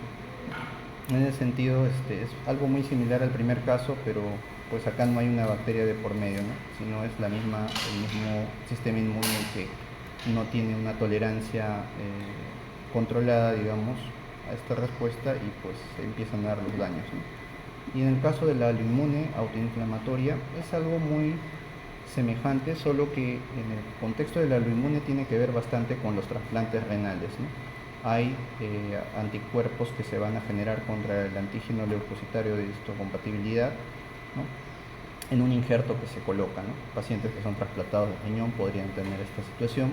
en ese sentido es algo muy similar al primer caso, pero pues acá no hay una bacteria de por medio, ¿no? Sino es el mismo sistema inmune que no tiene una tolerancia controlada, digamos, a esta respuesta, y pues se empiezan a dar los daños, ¿no? Y en el caso de la autoinmune autoinflamatoria es algo muy semejante, solo que en el contexto de la autoinmune tiene que ver bastante con los trasplantes renales, ¿no? Hay anticuerpos que se van a generar contra el antígeno leucocitario de histocompatibilidad, ¿no? En un injerto que se coloca, ¿no? Pacientes que son trasplantados de riñón podrían tener esta situación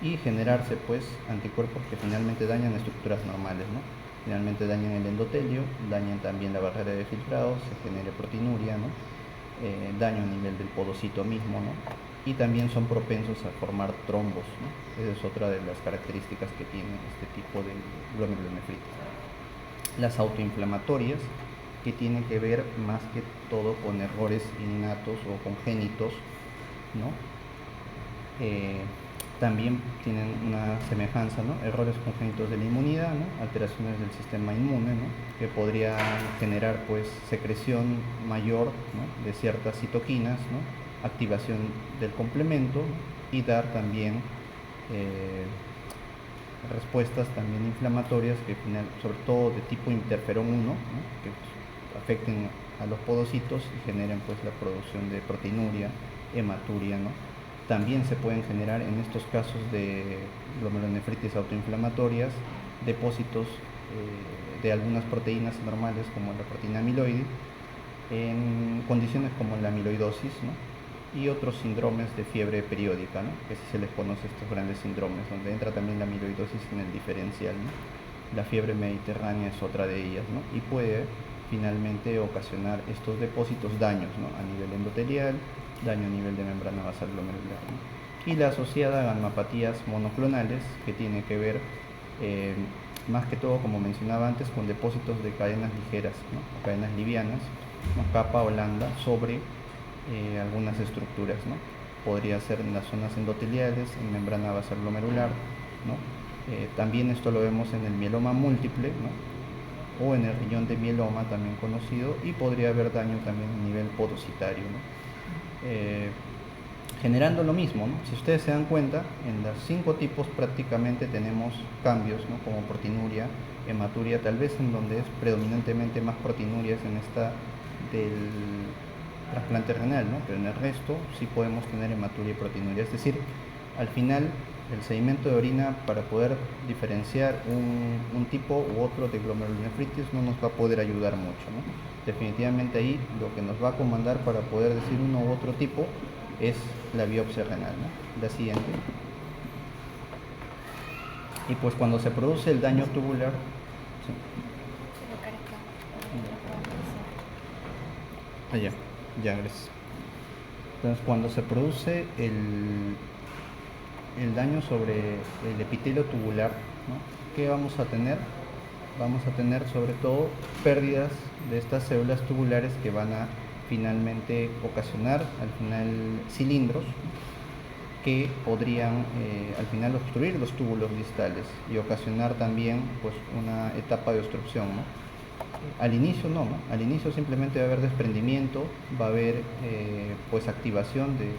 y generarse pues anticuerpos que finalmente dañan estructuras normales, ¿no? Finalmente dañan el endotelio, dañan también la barrera de filtrado, se genera proteinuria, ¿no? Daño a nivel del podocito mismo, ¿no? Y también son propensos a formar trombos, ¿no? Esa es otra de las características que tiene este tipo de glomerulonefritis. Las autoinflamatorias, que tienen que ver más que todo con errores innatos o congénitos, ¿no? También tienen una semejanza, ¿no? Errores congénitos de la inmunidad, ¿no? Alteraciones del sistema inmune, ¿no? Que podrían generar pues secreción mayor, ¿no? De ciertas citoquinas, ¿no? Activación del complemento, y dar también respuestas también inflamatorias que sobre todo de tipo interferón 1, ¿no? Que afecten a los podocitos y generen pues la producción de proteinuria, hematuria, ¿no? También se pueden generar en estos casos de glomerulonefritis autoinflamatorias depósitos de algunas proteínas normales como la proteína amiloide en condiciones como la amiloidosis, ¿no? y otros síndromes de fiebre periódica, ¿no? Que se les conoce estos grandes síndromes, donde entra también la amiloidosis en el diferencial, ¿no? La fiebre mediterránea es otra de ellas, ¿no? Y puede finalmente ocasionar estos depósitos daños, ¿no? A nivel endotelial, daño a nivel de membrana basal glomerular, ¿no? Y la asociada a gammapatías monoclonales, que tiene que ver más que todo, como mencionaba antes, con depósitos de cadenas ligeras, ¿no? O cadenas livianas, ¿no? Capa o landa sobre algunas estructuras, ¿no? Podría ser en las zonas endoteliales, en membrana basal glomerular, ¿no? También esto lo vemos en el mieloma múltiple, ¿no? O en el riñón de mieloma, también conocido, y podría haber daño también a nivel podocitario, ¿no? Generando lo mismo, ¿no? Si ustedes se dan cuenta, en los 5 tipos prácticamente tenemos cambios, ¿no? Como proteinuria, hematuria, tal vez en donde es predominantemente más proteinuria es en esta del trasplante renal, ¿no? Pero en el resto sí podemos tener hematuria y proteinuria. Es decir, al final el sedimento de orina, para poder diferenciar un tipo u otro de glomerulonefritis, no nos va a poder ayudar mucho, ¿no? Definitivamente ahí lo que nos va a comandar para poder decir uno u otro tipo es la biopsia renal, ¿no? La siguiente. Y pues cuando se produce el daño tubular, ¿sí? Ya, gracias. Entonces, cuando se produce el daño sobre el epitelio tubular, ¿no? ¿Qué vamos a tener? Vamos a tener sobre todo pérdidas de estas células tubulares que van a finalmente ocasionar al final cilindros que podrían al final obstruir los túbulos distales y ocasionar también pues una etapa de obstrucción, ¿no? Al inicio no, ¿no? Al inicio simplemente va a haber desprendimiento, va a haber pues activación de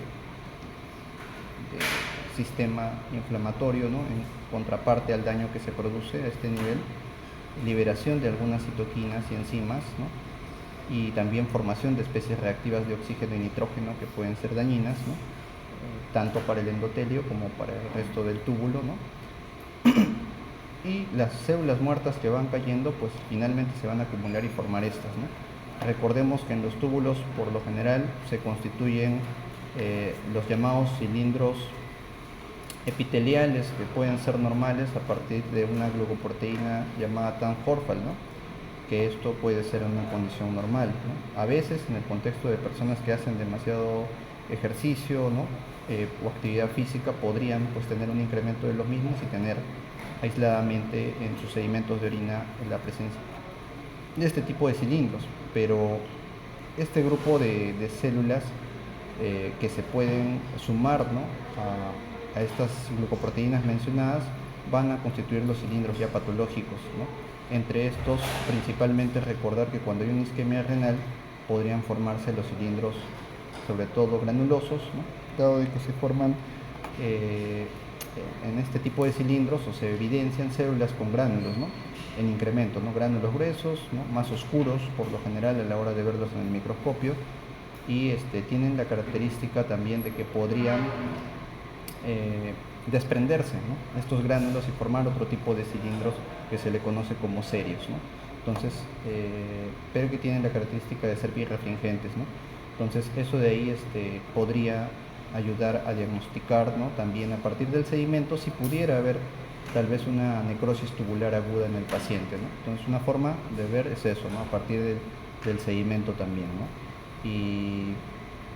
sistema inflamatorio, ¿no? En contraparte al daño que se produce a este nivel, liberación de algunas citoquinas y enzimas, ¿no? Y también formación de especies reactivas de oxígeno y nitrógeno que pueden ser dañinas, ¿no? Tanto para el endotelio como para el resto del túbulo, ¿no? Y las células muertas que van cayendo, pues finalmente se van a acumular y formar estas, ¿no? Recordemos que en los túbulos, por lo general, se constituyen los llamados cilindros epiteliales, que pueden ser normales a partir de una glucoproteína llamada TAN-Horfal, ¿no? Que esto puede ser una condición normal, ¿no? A veces, en el contexto de personas que hacen demasiado ejercicio, ¿no? O actividad física, podrían pues tener un incremento de los mismos y tener aisladamente en sus sedimentos de orina la presencia de este tipo de cilindros. Pero este grupo de células que se pueden sumar, ¿no? a estas glucoproteínas mencionadas, van a constituir los cilindros ya patológicos, ¿no? Entre estos, principalmente recordar que cuando hay una isquemia renal podrían formarse los cilindros, sobre todo granulosos, ¿no? Dado de que se forman en este tipo de cilindros, o se evidencian células con gránulos, ¿no? En incremento, ¿no? Gránulos gruesos, ¿no? Más oscuros por lo general a la hora de verlos en el microscopio, y tienen la característica también de que podrían desprenderse, ¿no? Estos gránulos y formar otro tipo de cilindros que se le conoce como serios, ¿no? Entonces, pero que tienen la característica de ser birrefringentes, ¿no? Entonces, eso de ahí podría ayudar a diagnosticar, ¿no? También a partir del sedimento si pudiera haber tal vez una necrosis tubular aguda en el paciente, ¿no? Entonces, una forma de ver es eso, ¿no? A partir del sedimento también, ¿no?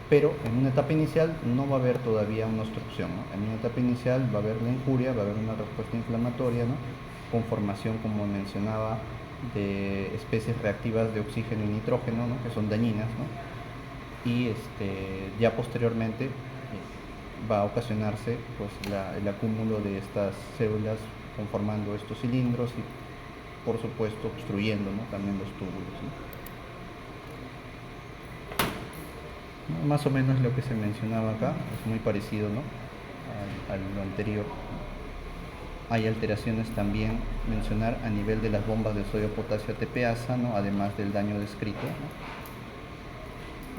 Pero en una etapa inicial no va a haber todavía una obstrucción, ¿no? En una etapa inicial va a haber la injuria, va a haber una respuesta inflamatoria, ¿no? Con formación, como mencionaba, de especies reactivas de oxígeno y nitrógeno, ¿no? Que son dañinas, ¿no? Y ya posteriormente va a ocasionarse pues, el acúmulo de estas células conformando estos cilindros y, por supuesto, obstruyendo, ¿no? También los túbulos, ¿no? Más o menos lo que se mencionaba acá es muy parecido, ¿no? a lo anterior. Hay alteraciones también, mencionar a nivel de las bombas de sodio-potasio ATPasa, ¿no? Además del daño descrito, ¿no?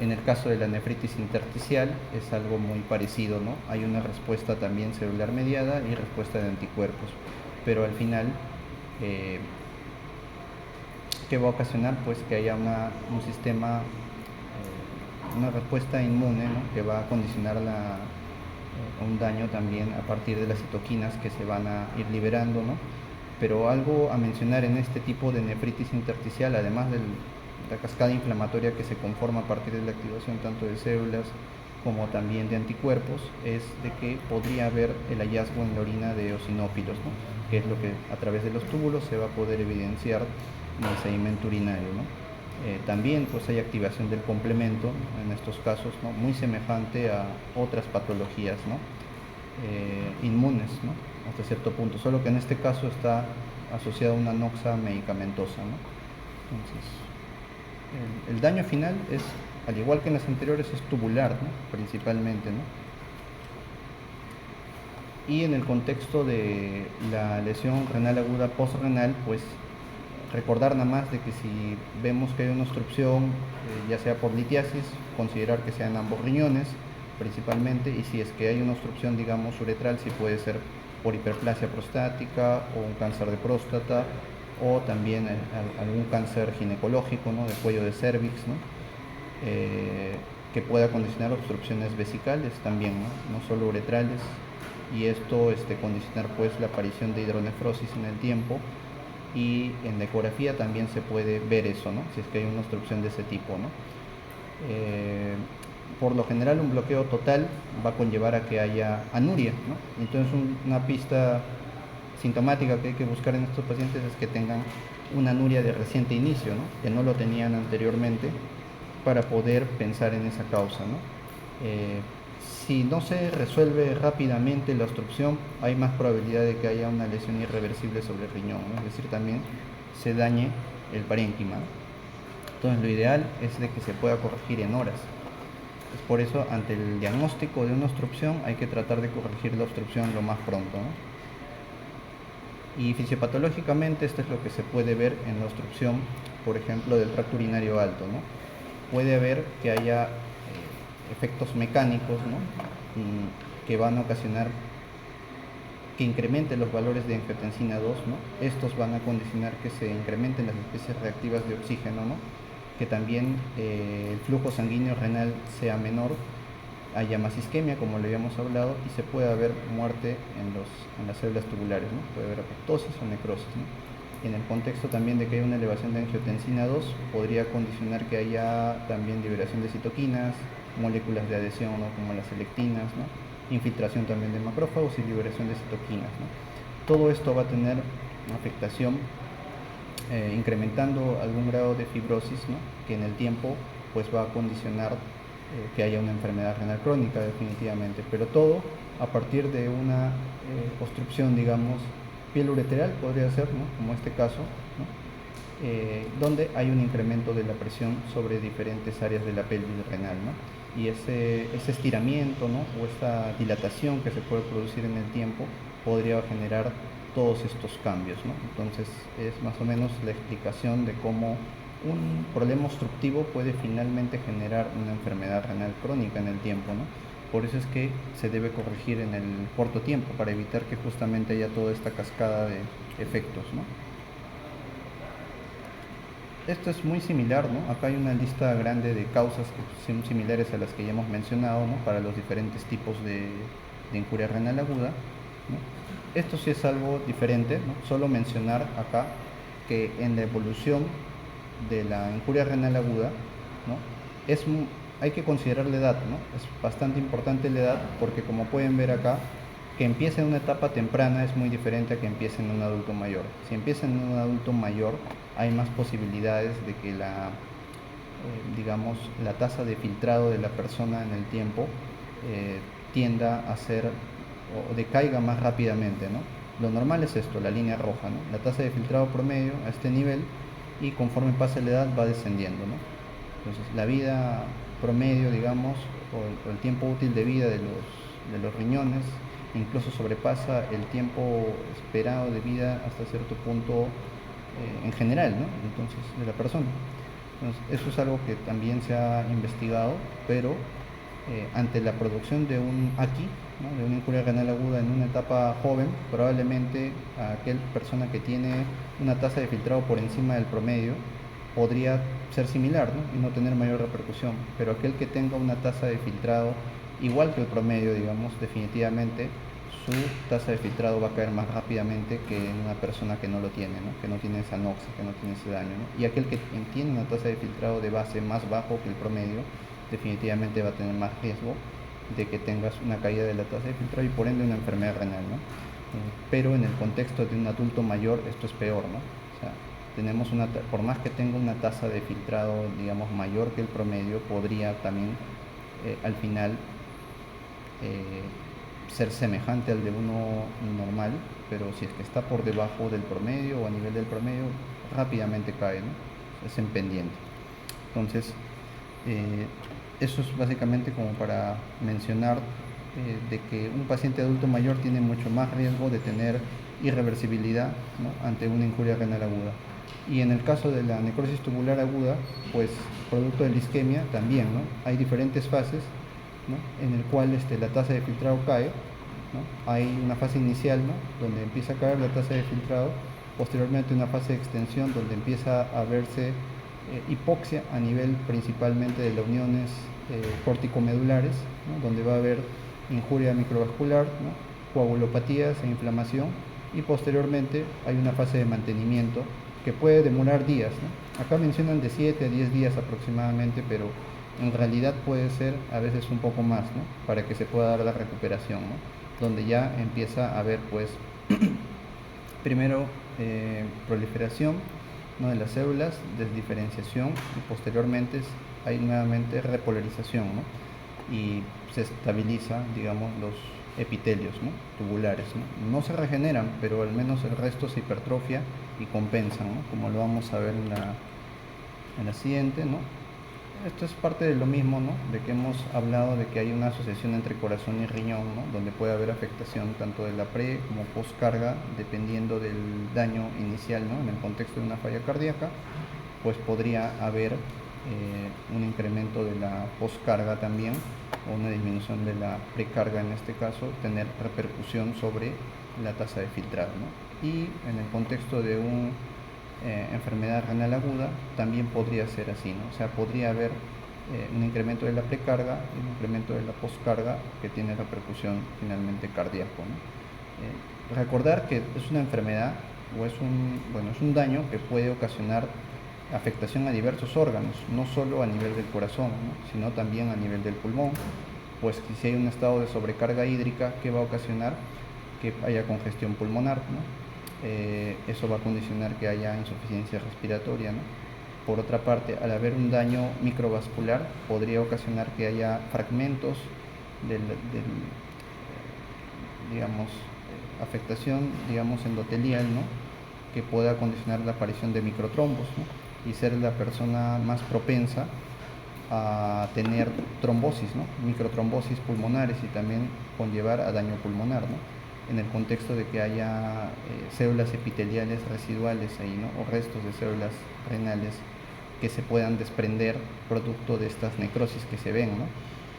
En el caso de la nefritis intersticial es algo muy parecido, ¿no? Hay una respuesta también celular mediada y respuesta de anticuerpos, pero al final, ¿qué va a ocasionar? Pues que haya un sistema una respuesta inmune, ¿no? Que va a condicionar un daño también a partir de las citoquinas que se van a ir liberando, ¿no? Pero algo a mencionar en este tipo de nefritis intersticial, además de la cascada inflamatoria que se conforma a partir de la activación tanto de células como también de anticuerpos, es de que podría haber el hallazgo en la orina de eosinófilos, ¿no? Que es lo que a través de los túbulos se va a poder evidenciar en el sedimento urinario, ¿no? También pues hay activación del complemento en estos casos, ¿no? Muy semejante a otras patologías, ¿no? Inmunes, ¿no? Hasta cierto punto, solo que en este caso está asociada a una noxa medicamentosa, ¿no? Entonces, el daño final es, al igual que en las anteriores, es tubular, ¿no? Principalmente, ¿no? Y en el contexto de la lesión renal aguda postrenal, pues recordar nada más de que si vemos que hay una obstrucción, ya sea por litiasis, considerar que sean ambos riñones principalmente, y si es que hay una obstrucción, digamos, uretral, si puede ser por hiperplasia prostática o un cáncer de próstata o también algún cáncer ginecológico, ¿no? De cuello de cervix, ¿no? Que pueda condicionar obstrucciones vesicales también, ¿no? No solo uretrales, y esto condicionar pues la aparición de hidronefrosis en el tiempo, y en la ecografía también se puede ver eso, ¿no? Si es que hay una obstrucción de ese tipo, ¿no? Por lo general un bloqueo total va a conllevar a que haya anuria, ¿no? Entonces una pista sintomática que hay que buscar en estos pacientes es que tengan una anuria de reciente inicio, ¿no? Que no lo tenían anteriormente, para poder pensar en esa causa, ¿no? Si no se resuelve rápidamente la obstrucción, hay más probabilidad de que haya una lesión irreversible sobre el riñón, ¿no? Es decir, también se dañe el parénquima, ¿no? Entonces lo ideal es de que se pueda corregir en horas. Es por eso, ante el diagnóstico de una obstrucción, hay que tratar de corregir la obstrucción lo más pronto, ¿no? Y fisiopatológicamente esto es lo que se puede ver en la obstrucción, por ejemplo, del tracto urinario alto, ¿no? Puede haber que haya efectos mecánicos, ¿no? Que van a ocasionar que incrementen los valores de angiotensina 2, ¿no? Estos van a condicionar que se incrementen las especies reactivas de oxígeno, ¿no? Que también el flujo sanguíneo renal sea menor, haya más isquemia, como le habíamos hablado, y se puede haber muerte en las células tubulares, ¿no? Puede haber apoptosis o necrosis, ¿no? En el contexto también de que haya una elevación de angiotensina 2, podría condicionar que haya también liberación de citoquinas, moléculas de adhesión, ¿no? Como las selectinas, ¿no? Infiltración también de macrófagos y liberación de citoquinas, ¿no? Todo esto va a tener una afectación, incrementando algún grado de fibrosis, ¿no? Que en el tiempo pues va a condicionar que haya una enfermedad renal crónica definitivamente, pero todo a partir de una obstrucción, digamos, pielo-ureteral podría ser, ¿no? Como este caso, ¿no? Donde hay un incremento de la presión sobre diferentes áreas de la pelvis renal, ¿no? Y ese estiramiento, ¿no? O esta dilatación que se puede producir en el tiempo podría generar todos estos cambios, ¿no? Entonces es más o menos la explicación de cómo un problema obstructivo puede finalmente generar una enfermedad renal crónica en el tiempo, ¿no? Por eso es que se debe corregir en el corto tiempo, para evitar que justamente haya toda esta cascada de efectos, ¿no? Esto es muy similar, ¿no? Acá hay una lista grande de causas que son similares a las que ya hemos mencionado, ¿no? Para los diferentes tipos de incuria renal aguda, ¿no? Esto sí es algo diferente, ¿no? Solo mencionar acá que en la evolución de la incuria renal aguda, ¿no? Hay que considerar la edad, ¿no? Es bastante importante la edad, porque como pueden ver acá, que empiece en una etapa temprana es muy diferente a que empiece en un adulto mayor. Si empieza en un adulto mayor, hay más posibilidades de que digamos, la tasa de filtrado de la persona en el tiempo tienda a ser o decaiga más rápidamente, ¿no? Lo normal es esto, la línea roja, ¿no? La tasa de filtrado promedio a este nivel, y conforme pasa la edad va descendiendo, ¿no? Entonces la vida promedio, digamos, o el tiempo útil de vida de los riñones incluso sobrepasa el tiempo esperado de vida hasta cierto punto en general, ¿no? Entonces, de la persona. Entonces, eso es algo que también se ha investigado, pero ante la producción de un AKI, ¿no? De una incuria renal aguda en una etapa joven, probablemente aquella persona que tiene una tasa de filtrado por encima del promedio podría ser similar, ¿no? Y no tener mayor repercusión, pero aquel que tenga una tasa de filtrado igual que el promedio, digamos, definitivamente su tasa de filtrado va a caer más rápidamente que en una persona que no lo tiene, ¿no? Que no tiene esa anoxia, que no tiene ese daño, ¿no? Y aquel que tiene una tasa de filtrado de base más bajo que el promedio, definitivamente va a tener más riesgo de que tengas una caída de la tasa de filtrado y por ende una enfermedad renal, ¿no? Pero en el contexto de un adulto mayor esto es peor, ¿no? O sea, tenemos por más que tenga una tasa de filtrado, digamos, mayor que el promedio, podría también al final ser semejante al de uno normal, pero si es que está por debajo del promedio o a nivel del promedio, rápidamente cae, ¿no? Es en pendiente. Entonces, eso es básicamente como para mencionar de que un paciente adulto mayor tiene mucho más riesgo de tener irreversibilidad, ¿no? Ante una injuria renal aguda. Y en el caso de la necrosis tubular aguda, pues producto de la isquemia también, ¿no? Hay diferentes fases, ¿no? En el cual la tasa de filtrado cae, ¿no? Hay una fase inicial, ¿no? Donde empieza a caer la tasa de filtrado, posteriormente una fase de extensión donde empieza a verse hipoxia a nivel principalmente de las uniones corticomedulares, ¿no? Donde va a haber injuria microvascular, ¿no? Coagulopatías e inflamación, y posteriormente hay una fase de mantenimiento que puede demorar días, ¿no? Acá mencionan de 7 a 10 días aproximadamente, pero en realidad puede ser a veces un poco más, ¿no? Para que se pueda dar la recuperación, ¿no? Donde ya empieza a haber pues primero proliferación, ¿no? De las células, desdiferenciación, y posteriormente hay nuevamente repolarización, ¿no? Y se estabiliza, digamos, los epitelios, ¿no? Tubulares, ¿no? No se regeneran, pero al menos el resto se hipertrofia y compensan, ¿no? Como lo vamos a ver en la siguiente, ¿no? Esto es parte de lo mismo, ¿no? De que hemos hablado de que hay una asociación entre corazón y riñón, ¿no? Donde puede haber afectación tanto de la pre como postcarga, dependiendo del daño inicial, ¿no? En el contexto de una falla cardíaca, pues podría haber un incremento de la postcarga también, o una disminución de la precarga en este caso, tener repercusión sobre la tasa de filtrado, ¿no? Y en el contexto de una enfermedad renal aguda también podría ser así, ¿no? O sea, podría haber un incremento de la precarga y un incremento de la postcarga que tiene repercusión finalmente cardíaco, ¿no? Recordar que es una enfermedad o es un daño que puede ocasionar afectación a diversos órganos, no solo a nivel del corazón, ¿no? Sino también a nivel del pulmón, pues si hay un estado de sobrecarga hídrica, que va a ocasionar que haya congestión pulmonar, ¿no? Eso va a condicionar que haya insuficiencia respiratoria, ¿no? Por otra parte, al haber un daño microvascular, podría ocasionar que haya fragmentos digamos, afectación, digamos, endotelial, ¿no? Que pueda condicionar la aparición de microtrombos, ¿no? Y ser la persona más propensa a tener trombosis, ¿no? Microtrombosis pulmonares, y también conllevar a daño pulmonar, ¿no? En el contexto de que haya células epiteliales residuales ahí, ¿no? O restos de células renales que se puedan desprender producto de estas necrosis que se ven, ¿no?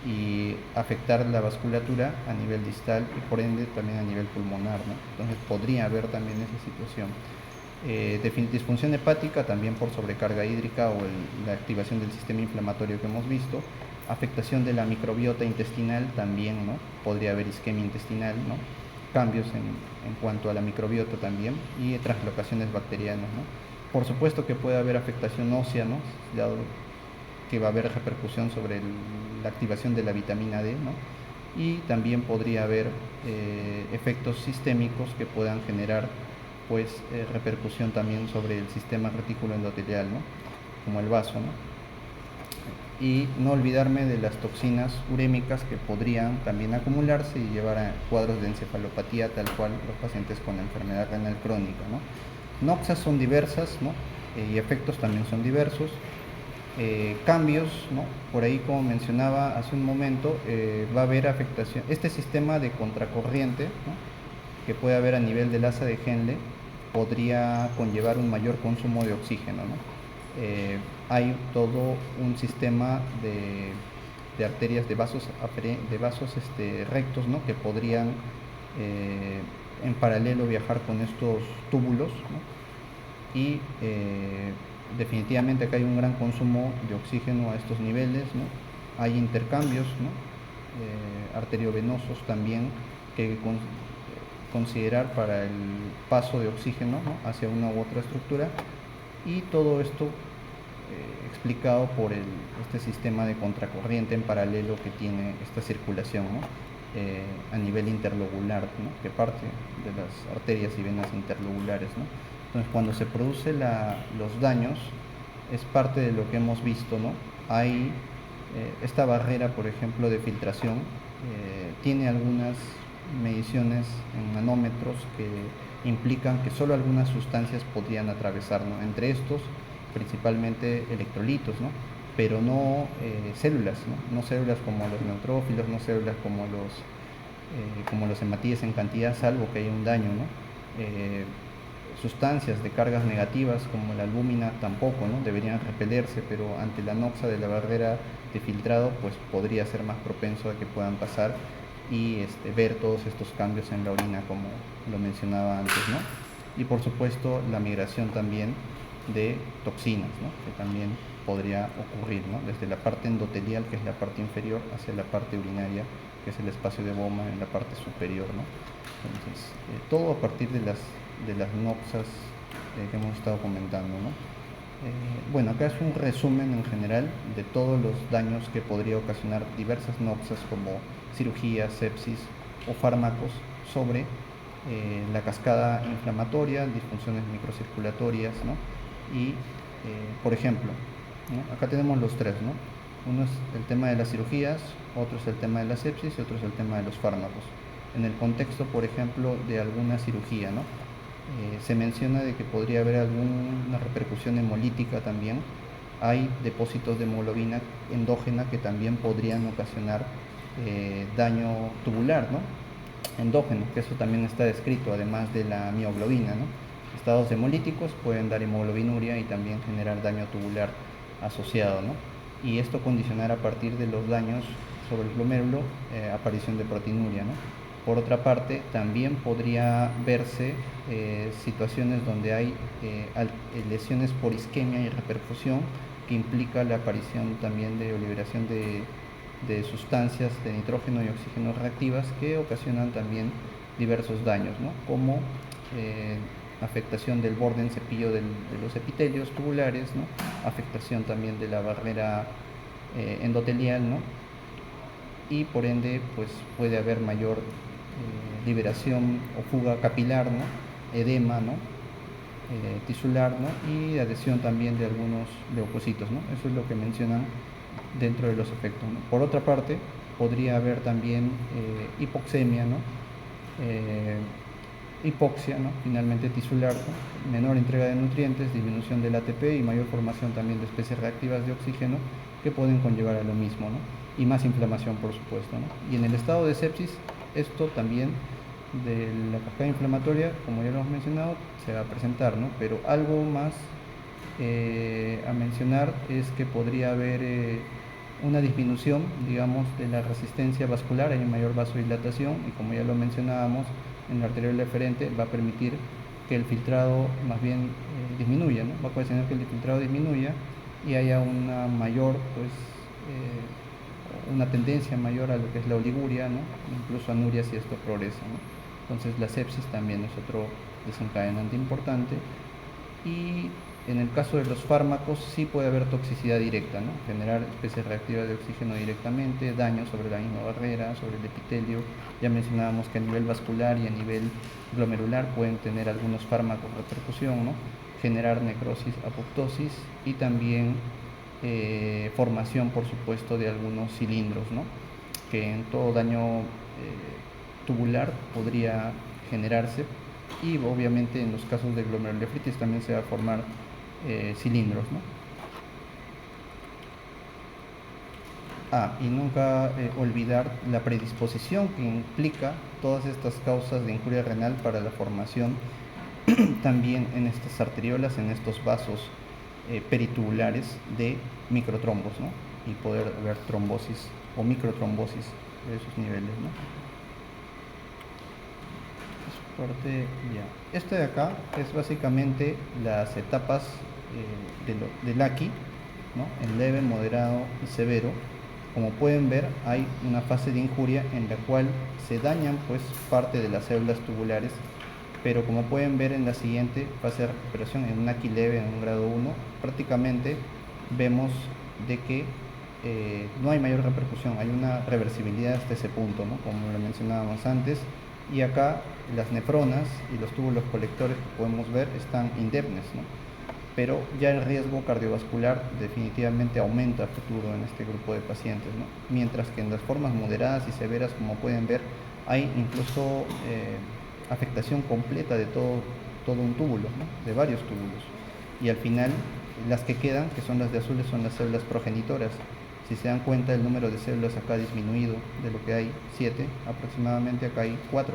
Y afectar la vasculatura a nivel distal y por ende también a nivel pulmonar, ¿no? Entonces podría haber también esa situación. Disfunción hepática también por sobrecarga hídrica o la activación del sistema inflamatorio que hemos visto. Afectación de la microbiota intestinal también, ¿no? Podría haber isquemia intestinal, ¿no? Cambios en cuanto a la microbiota también, y translocaciones bacterianas, ¿no? Por supuesto que puede haber afectación ósea, ¿no? Dado que va a haber repercusión sobre la activación de la vitamina D, ¿no? Y también podría haber efectos sistémicos que puedan generar pues repercusión también sobre el sistema retículo endotelial, ¿no? Como el vaso, ¿no? Y no olvidarme de las toxinas urémicas que podrían también acumularse y llevar a cuadros de encefalopatía, tal cual los pacientes con la enfermedad renal crónica, ¿no? Noxas son diversas, ¿no? Y efectos también son diversos. Cambios, ¿no? Por ahí, como mencionaba hace un momento, va a haber afectación. Este sistema de contracorriente, ¿no? Que puede haber a nivel del asa de Henle podría conllevar un mayor consumo de oxígeno, ¿no? Hay todo un sistema de arterias, de vasos rectos, ¿no? Que podrían en paralelo viajar con estos túbulos, ¿no? Y definitivamente acá hay un gran consumo de oxígeno a estos niveles, ¿no? Hay intercambios, ¿no? Arteriovenosos también que considerar para el paso de oxígeno, ¿no? Hacia una u otra estructura, y todo esto explicado por este sistema de contracorriente en paralelo que tiene esta circulación, ¿no? A nivel interlobular, ¿no? Que parte de las arterias y venas interlobulares, ¿no? Entonces, cuando se producen los daños, es parte de lo que hemos visto, ¿no? Hay esta barrera, por ejemplo, de filtración, tiene algunas mediciones en nanómetros que implican que solo algunas sustancias podrían atravesar, ¿no? Entre estos, principalmente electrolitos, ¿no? Pero no células, ¿no? No células como los neutrófilos, no células como los hematíes en cantidad, salvo que haya un daño, ¿no? Sustancias de cargas negativas como la albúmina tampoco, ¿no? Deberían repelerse, pero ante la noxa de la barrera de filtrado, pues podría ser más propenso a que puedan pasar y ver todos estos cambios en la orina, como lo mencionaba antes, ¿no? Y por supuesto la migración también de toxinas, ¿no? Que también podría ocurrir, ¿no? Desde la parte endotelial, que es la parte inferior, hacia la parte urinaria, que es el espacio de Bowman en la parte superior, ¿no? Entonces, todo a partir de las noxas que hemos estado comentando, ¿no? Bueno, acá es un resumen en general de todos los daños que podría ocasionar diversas noxas, como cirugía, sepsis o fármacos, sobre la cascada inflamatoria, disfunciones microcirculatorias, ¿no? Y, por ejemplo, ¿no? Acá tenemos los tres, ¿no? Uno es el tema de las cirugías, otro es el tema de la sepsis y otro es el tema de los fármacos. En el contexto, por ejemplo, de alguna cirugía, ¿no? Se menciona de que podría haber alguna repercusión hemolítica también. Hay depósitos de hemoglobina endógena que también podrían ocasionar daño tubular, ¿no? Endógeno, que eso también está descrito, además de la mioglobina, ¿no? Estados hemolíticos pueden dar hemoglobinuria y también generar daño tubular asociado, ¿no? Y esto condicionar a partir de los daños sobre el glomérulo, aparición de proteinuria, ¿no? Por otra parte, también podría verse situaciones donde hay lesiones por isquemia y reperfusión, que implica la aparición también de liberación de sustancias de nitrógeno y oxígeno reactivas que ocasionan también diversos daños, ¿no? Como afectación del borde en cepillo de los epitelios tubulares, ¿no? Afectación también de la barrera endotelial, ¿no? Y por ende pues puede haber mayor liberación o fuga capilar, ¿no? Edema, ¿no? Tisular, ¿no? Y adhesión también de algunos leucocitos, ¿no? Eso es lo que mencionan dentro de los efectos, ¿no? Por otra parte, podría haber también hipoxemia, ¿no? Hipoxia, ¿no? Finalmente tisular, ¿no? Menor entrega de nutrientes, disminución del ATP y mayor formación también de especies reactivas de oxígeno, que pueden conllevar a lo mismo, ¿no? Y más inflamación, por supuesto, ¿no? Y en el estado de sepsis, esto también de la cascada inflamatoria, como ya lo hemos mencionado, se va a presentar, ¿no? Pero algo más a mencionar es que podría haber una disminución, digamos, de la resistencia vascular, hay mayor vasodilatación, y como ya lo mencionábamos, en la arterial deferente va a permitir que el filtrado más bien disminuya, ¿no? Va a ocasionar que el filtrado disminuya y haya una mayor, pues, una tendencia mayor a lo que es la oliguria, ¿no? Incluso anuria si esto progresa, ¿no? Entonces la sepsis también es otro desencadenante importante. Y en el caso de los fármacos sí puede haber toxicidad directa, ¿no? Generar especies reactivas de oxígeno directamente, daño sobre la misma barrera, sobre el epitelio. Ya mencionábamos que a nivel vascular y a nivel glomerular pueden tener algunos fármacos repercusión, ¿no? Generar necrosis, apoptosis y también formación, por supuesto, de algunos cilindros, ¿no? Que en todo daño tubular podría generarse, y obviamente en los casos de glomerulonefritis también se va a formar cilindros, ¿no? Y nunca olvidar la predisposición que implica todas estas causas de injuria renal para la formación también en estas arteriolas, en estos vasos peritubulares de microtrombos, ¿no? Y poder haber trombosis o microtrombosis de esos niveles, ¿no? Parte, ya. Este de acá es básicamente las etapas del AQI, ¿no? En leve, moderado y severo. Como pueden ver, hay una fase de injuria en la cual se dañan pues parte de las células tubulares, pero como pueden ver en la siguiente fase de recuperación, en un AQI leve, en un grado 1, prácticamente vemos de que no hay mayor repercusión, hay una reversibilidad hasta ese punto, ¿no? Como lo mencionábamos antes, y acá las nefronas y los túbulos colectores que podemos ver están indemnes, ¿no? Pero ya el riesgo cardiovascular definitivamente aumenta a futuro en este grupo de pacientes, ¿no? Mientras que en las formas moderadas y severas, como pueden ver, hay incluso afectación completa de todo un túbulo, ¿no? De varios túbulos. Y al final, las que quedan, que son las de azules, son las células progenitoras. Si se dan cuenta, el número de células acá ha disminuido, de lo que hay 7 aproximadamente, acá hay 4,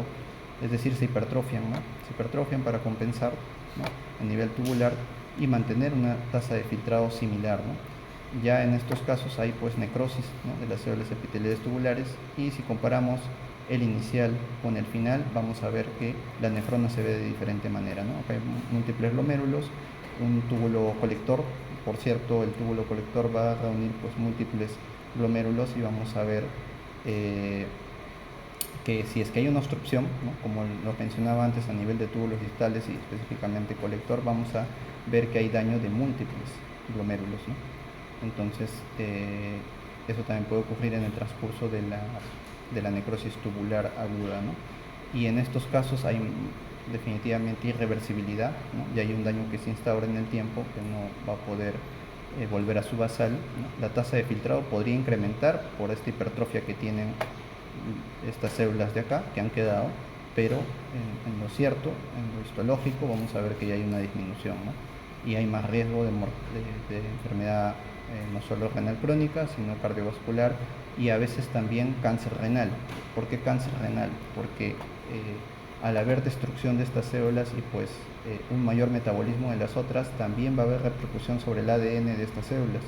es decir, se hipertrofian, ¿no? Se hipertrofian para compensar, ¿no?, a nivel tubular y mantener una tasa de filtrado similar, ¿no? Ya en estos casos hay pues necrosis, ¿no?, de las células epiteliales tubulares, y si comparamos el inicial con el final, vamos a ver que la nefrona se ve de diferente manera, ¿no? Acá hay múltiples glomérulos, un túbulo colector. Por cierto, el túbulo colector va a reunir pues múltiples glomérulos, y vamos a ver que si es que hay una obstrucción, ¿no?, como lo mencionaba antes a nivel de túbulos distales y específicamente colector, vamos a ver que hay daño de múltiples glomérulos, ¿no? Entonces, eso también puede ocurrir en el transcurso de la necrosis tubular aguda, ¿no? Y en estos casos hay definitivamente irreversibilidad, ¿no? Y hay un daño que se instaura en el tiempo, que no va a poder volver a su basal, ¿no? La tasa de filtrado podría incrementar por esta hipertrofia que tienen estas células de acá, que han quedado, pero en lo cierto, en lo histológico, vamos a ver que ya hay una disminución, ¿no? Y hay más riesgo de enfermedad no solo renal crónica, sino cardiovascular, y a veces también cáncer renal. ¿Por qué cáncer renal? Porque al haber destrucción de estas células y pues un mayor metabolismo de las otras, también va a haber repercusión sobre el ADN de estas células.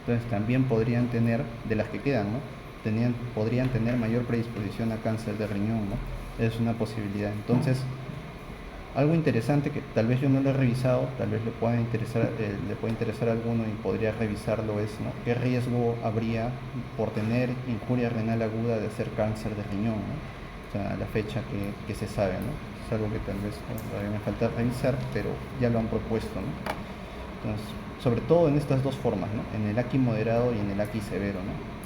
Entonces también podrían tener, de las que quedan, ¿no?, podrían tener mayor predisposición a cáncer de riñón, ¿no? Es una posibilidad. Entonces, algo interesante que tal vez yo no lo he revisado, tal vez le pueda interesar a alguno y podría revisarlo, es, ¿no?, qué riesgo habría por tener injuria renal aguda de hacer cáncer de riñón, ¿no? O sea, a la fecha que se sabe, ¿no? Es algo que tal vez todavía me falta revisar, pero ya lo han propuesto, ¿no? Entonces, sobre todo en estas dos formas, ¿no?, en el AQI moderado y en el AQI severo, ¿no?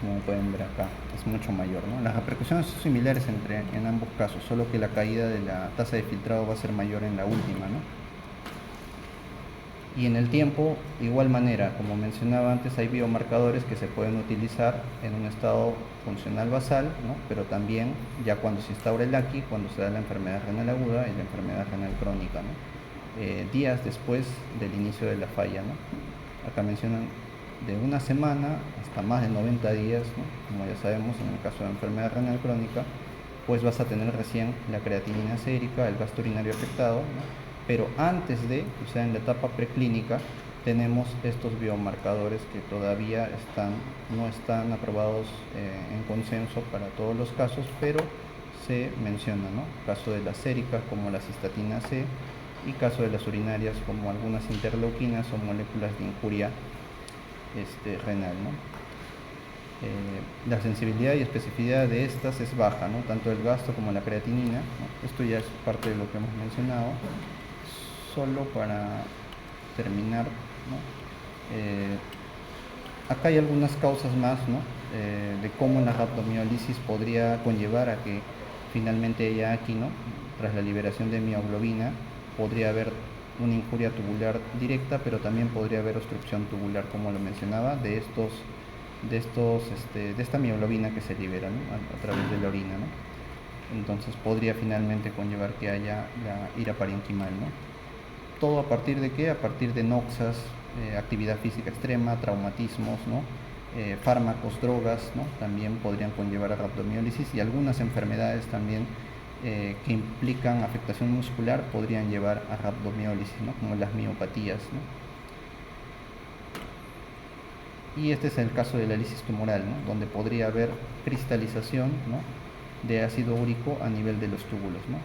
Como pueden ver acá, es mucho mayor, ¿no? Las repercusiones son similares en ambos casos, solo que la caída de la tasa de filtrado va a ser mayor en la última, ¿no? Y en el tiempo, igual manera, como mencionaba antes, hay biomarcadores que se pueden utilizar en un estado funcional basal, ¿no?, pero también ya cuando se instaura el AQI, cuando se da la enfermedad renal aguda y la enfermedad renal crónica, ¿no?, días después del inicio de la falla, ¿no? Acá mencionan de una semana hasta más de 90 días, ¿no? Como ya sabemos, en el caso de enfermedad renal crónica, pues vas a tener recién la creatinina sérica, el gasto urinario afectado, ¿no? Pero antes de, o sea, en la etapa preclínica, tenemos estos biomarcadores que todavía no están aprobados en consenso para todos los casos, pero se menciona, ¿no? Caso de las séricas como la cistatina C, y caso de las urinarias como algunas interleuquinas o moléculas de injuria renal, ¿no? La sensibilidad y especificidad de estas es baja, ¿no?, tanto el gasto como la creatinina, ¿no? Esto ya es parte de lo que hemos mencionado. Solo para terminar, ¿no?, acá hay algunas causas más, ¿no?, de cómo la rhabdomiólisis podría conllevar a que finalmente haya aquí, ¿no?, tras la liberación de mioglobina, podría haber una injuria tubular directa, pero también podría haber obstrucción tubular, como lo mencionaba, de esta mioglobina que se libera, ¿no?, a través de la orina, ¿no? Entonces podría finalmente conllevar que haya la ira parenquimal, ¿no? ¿Todo a partir de qué? A partir de noxas, actividad física extrema, traumatismos, ¿no?, fármacos, drogas, ¿no?, también podrían conllevar a rhabdomiólisis, y algunas enfermedades también que implican afectación muscular podrían llevar a rhabdomiólisis, ¿no?, como las miopatías, ¿no? Y este es el caso de la lisis tumoral, ¿no?, donde podría haber cristalización, ¿no?, de ácido úrico a nivel de los túbulos, ¿no?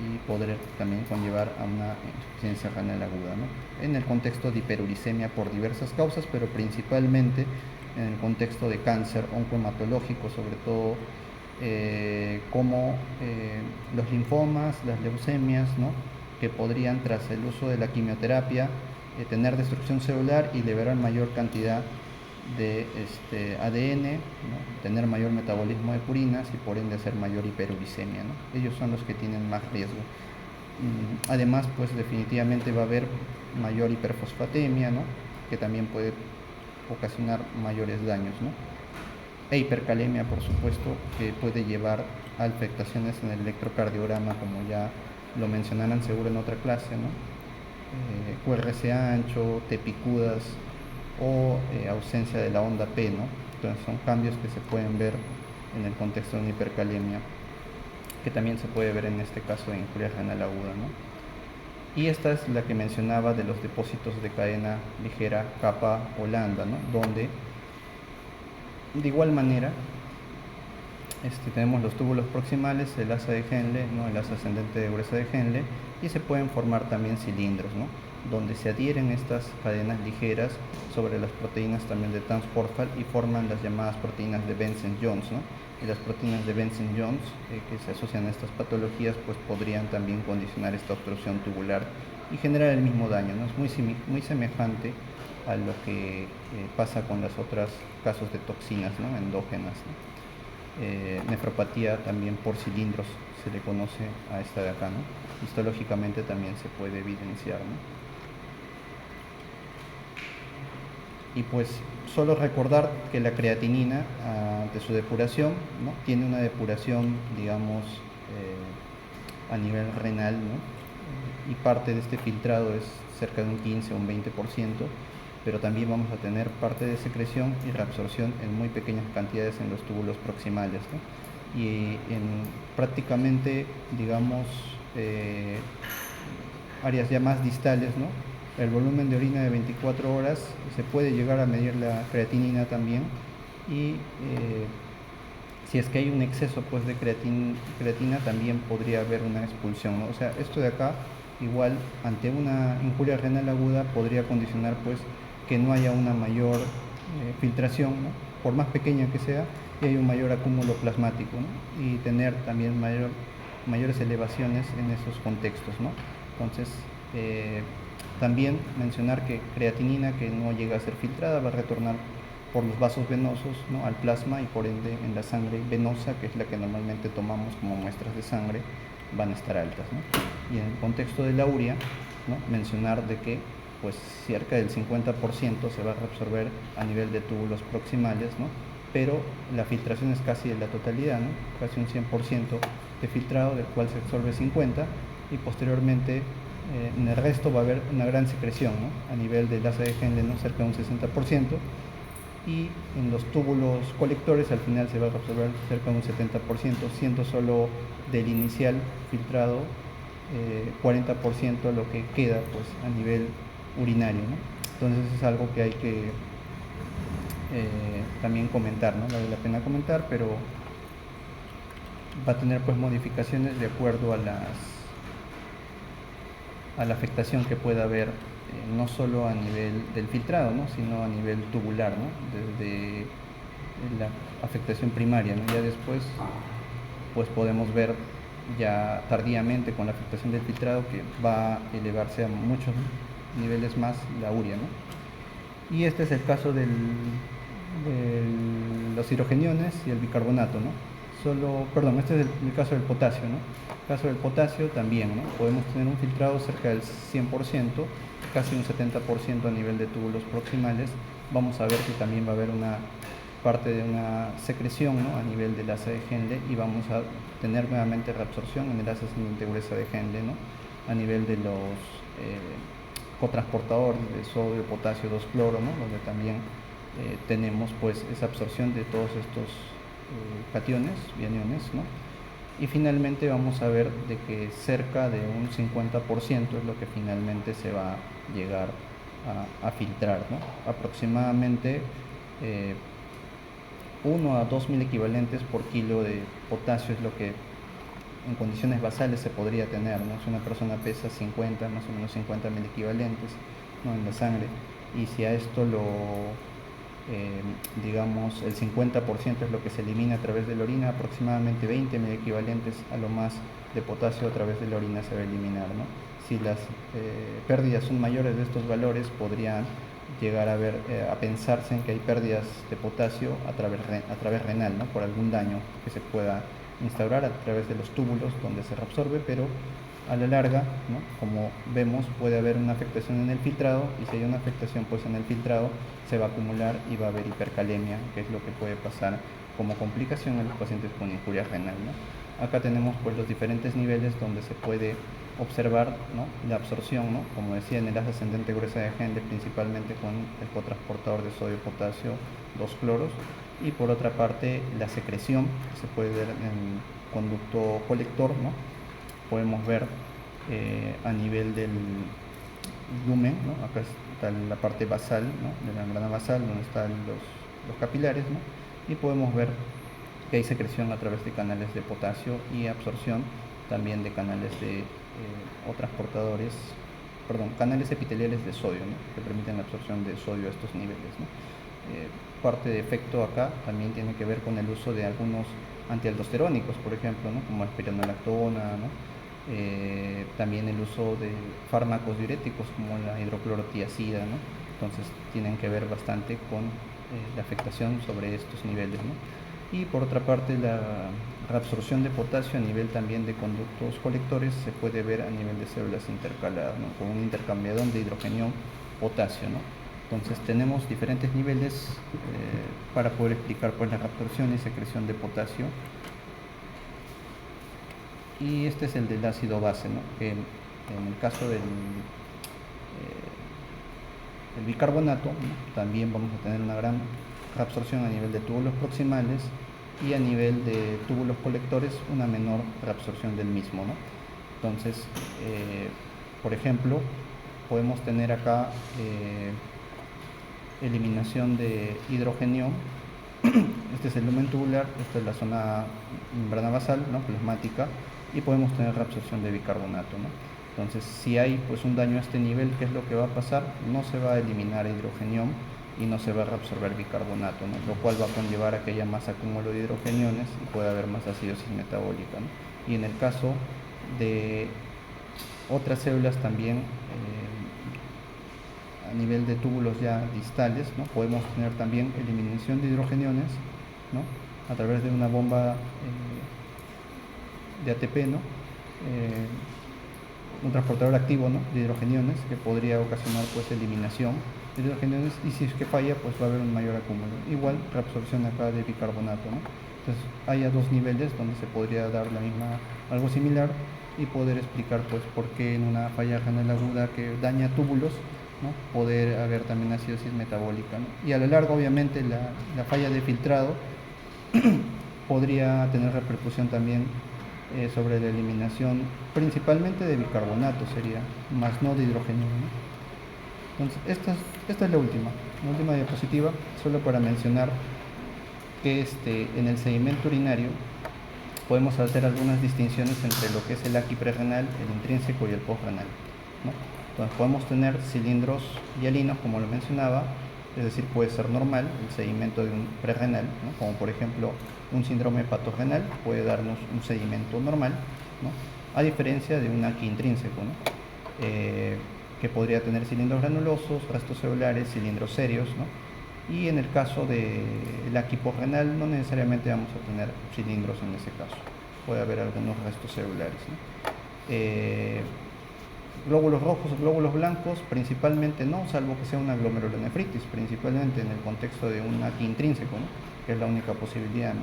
y poder también conllevar a una insuficiencia renal aguda, ¿no? En el contexto de hiperuricemia por diversas causas, pero principalmente en el contexto de cáncer oncohematológico, sobre todo como los linfomas, las leucemias, ¿no? Que podrían, tras el uso de la quimioterapia, tener destrucción celular y liberar mayor cantidad de ADN, ¿no? Tener mayor metabolismo de purinas y por ende hacer mayor hiperuricemia, ¿no? Ellos son los que tienen más riesgo. Además, pues definitivamente va a haber mayor hiperfosfatemia, ¿no? Que también puede ocasionar mayores daños, ¿no? E hipercalemia, por supuesto, que puede llevar a afectaciones en el electrocardiograma, como ya lo mencionarán seguro en otra clase, ¿no? QRS ancho, T picudas o ausencia de la onda P, ¿no? Entonces son cambios que se pueden ver en el contexto de una hipercalemia, que también se puede ver en este caso en injuria renal aguda, ¿no? Y esta es la que mencionaba de los depósitos de cadena ligera capa o lambda, ¿no? Donde de igual manera tenemos los túbulos proximales, el asa de Henle, ¿no? El asa ascendente de dureza de Henle, y se pueden formar también cilindros, ¿no? Donde se adhieren estas cadenas ligeras sobre las proteínas también de Transporfal y forman las llamadas proteínas de Benson-Jones, ¿no? Y las proteínas de Benson-Jones que se asocian a estas patologías pues podrían también condicionar esta obstrucción tubular y generar el mismo daño, ¿no? Es muy semejante a lo que pasa con los otros casos de toxinas, ¿no? Endógenas, ¿no? Nefropatía también por cilindros se le conoce a esta de acá, ¿no? Histológicamente también se puede evidenciar, ¿no? Y pues solo recordar que la creatinina de su depuración, ¿no? Tiene una depuración, digamos, a nivel renal, ¿no? Y parte de este filtrado es cerca de un 15 o un 20%, pero también vamos a tener parte de secreción y reabsorción en muy pequeñas cantidades en los túbulos proximales, ¿no? Y en prácticamente, digamos, áreas ya más distales, ¿no? El volumen de orina de 24 horas se puede llegar a medir la creatinina también y si es que hay un exceso pues de creatina también podría haber una expulsión, ¿no? O sea, esto de acá igual ante una injuria renal aguda podría condicionar pues que no haya una mayor filtración, ¿no? Por más pequeña que sea, y hay un mayor acúmulo plasmático, ¿no? Y tener también mayores elevaciones en esos contextos, ¿no? Entonces, también mencionar que creatinina que no llega a ser filtrada va a retornar por los vasos venosos, ¿no? Al plasma y por ende en la sangre venosa, que es la que normalmente tomamos como muestras de sangre, van a estar altas, ¿no? Y en el contexto de la urea, ¿no? Mencionar de que pues cerca del 50% se va a reabsorber a nivel de túbulos proximales, ¿no? Pero la filtración es casi de la totalidad, ¿no? Casi un 100% de filtrado, del cual se absorbe 50%, y posteriormente en el resto va a haber una gran secreción, ¿no? A nivel del asa de Henle, ¿no? Cerca de un 60%, y en los túbulos colectores al final se va a reabsorber cerca de un 70%, siendo solo del inicial filtrado 40% lo que queda pues a nivel urinario, ¿no? Entonces es algo que hay que también comentar, ¿no? Vale la pena comentar, pero va a tener pues modificaciones de acuerdo a la afectación que pueda haber, no solo a nivel del filtrado, ¿no? Sino a nivel tubular, ¿no? Desde la afectación primaria, ¿no? Ya después pues podemos ver ya tardíamente con la afectación del filtrado que va a elevarse a muchos niveles más la urea, ¿no? Y este es el caso de los hidrogeniones y el bicarbonato, ¿no? Este es el caso del potasio, ¿no? El caso del potasio también, ¿no? Podemos tener un filtrado cerca del 100%, casi un 70% a nivel de túbulos proximales. Vamos a ver que también va a haber una parte de una secreción, ¿no? A nivel del asa de Henle, y vamos a tener nuevamente reabsorción en el asa ascendente gruesa de Henle, ¿no? A nivel de los cotransportadores de sodio, potasio, 2-cloro, ¿no? Donde también tenemos pues esa absorción de todos estos cationes y aniones, ¿no? Y finalmente vamos a ver de que cerca de un 50% es lo que finalmente se va a llegar a filtrar, ¿no? Aproximadamente 1 a 2 mil equivalentes por kilo de potasio es lo que en condiciones basales se podría tener, ¿no? Si una persona pesa 50, más o menos 50 mil equivalentes, ¿no? En la sangre, y si a esto digamos, el 50% es lo que se elimina a través de la orina, aproximadamente 20 mil equivalentes a lo más de potasio a través de la orina se va a eliminar, ¿no? Si las pérdidas son mayores de estos valores, podrían llegar a pensarse en que hay pérdidas de potasio a través renal, ¿no? Por algún daño que se pueda instaurar a través de los túbulos donde se reabsorbe, pero a la larga, ¿no? Como vemos, puede haber una afectación en el filtrado, y si hay una afectación pues en el filtrado, se va a acumular y va a haber hipercalemia, que es lo que puede pasar como complicación en los pacientes con injuria renal, ¿no? Acá tenemos pues los diferentes niveles donde se puede observar, ¿no? La absorción, ¿no? Como decía, en el haz ascendente gruesa de Hendle, principalmente con el cotransportador de sodio-potasio 2-cloros, y por otra parte la secreción que se puede ver en el conducto colector, ¿no? Podemos ver a nivel del lumen, ¿no? Acá está la parte basal, ¿no? De la membrana basal, donde están los capilares, ¿no? Y podemos ver que hay secreción a través de canales de potasio y absorción también de canales de transportadores, perdón, canales epiteliales de sodio, ¿no? Que permiten la absorción de sodio a estos niveles, ¿no? Parte de efecto acá también tiene que ver con el uso de algunos antialdosterónicos, por ejemplo, ¿no? Como la espironolactona, ¿no? También el uso de fármacos diuréticos como la hidroclorotiazida, ¿no? Entonces tienen que ver bastante con la afectación sobre estos niveles, ¿no? Y por otra parte, la reabsorción de potasio a nivel también de conductos colectores se puede ver a nivel de células intercaladas, ¿no? Con un intercambiador de hidrogenión potasio, ¿no? Entonces tenemos diferentes niveles para poder explicar pues la reabsorción y secreción de potasio. Y este es el del ácido base, ¿no? Que en el caso del el bicarbonato, ¿no? También vamos a tener una gran reabsorción a nivel de túbulos proximales, y a nivel de túbulos colectores una menor reabsorción del mismo, ¿no? Entonces, por ejemplo, podemos tener acá eliminación de hidrogenio. Este es el lumen tubular, esta es la zona membrana basal, ¿no? Plasmática, y podemos tener reabsorción de bicarbonato, ¿no? Entonces, si hay pues un daño a este nivel, ¿qué es lo que va a pasar? No se va a eliminar hidrogenión y no se va a reabsorber bicarbonato, ¿no? Lo cual va a conllevar a que haya más acúmulo de hidrogeniones y pueda haber más acidosis metabólica, ¿no? Y en el caso de otras células también, a nivel de túbulos ya distales, ¿no? Podemos tener también eliminación de hidrogeniones, ¿no? A través de una bomba de ATP, ¿no? Un transportador activo, ¿no? De hidrogeniones, que podría ocasionar pues eliminación de hidrogeniones, y si es que falla pues va a haber un mayor acúmulo. Igual reabsorción acá de bicarbonato, ¿no? Entonces hay a dos niveles donde se podría dar algo similar, y poder explicar pues por qué en una falla renal aguda que daña túbulos, ¿no? Poder haber también acidosis metabólica, ¿no? Y a lo largo obviamente la falla de filtrado podría tener repercusión también sobre la eliminación principalmente de bicarbonato, sería, más no de hidrógeno, ¿no? Entonces esta es la última diapositiva, solo para mencionar que en el sedimento urinario podemos hacer algunas distinciones entre lo que es el aqui prerrenal, el intrínseco y el postrenal, ¿no? Entonces podemos tener cilindros hialinos, como lo mencionaba, es decir, puede ser normal el sedimento de un prerrenal, ¿no? Como por ejemplo un síndrome hepatorrenal puede darnos un sedimento normal, ¿no? A diferencia de un aqui intrínseco, ¿no? Que podría tener cilindros granulosos, restos celulares, cilindros serios, ¿no? Y en el caso del aqui postrenal no necesariamente vamos a tener cilindros en ese caso, puede haber algunos restos celulares, ¿no? Glóbulos rojos o glóbulos blancos principalmente no, salvo que sea una glomerulonefritis, principalmente en el contexto de un aqui intrínseco, ¿no? Que es la única posibilidad, ¿no?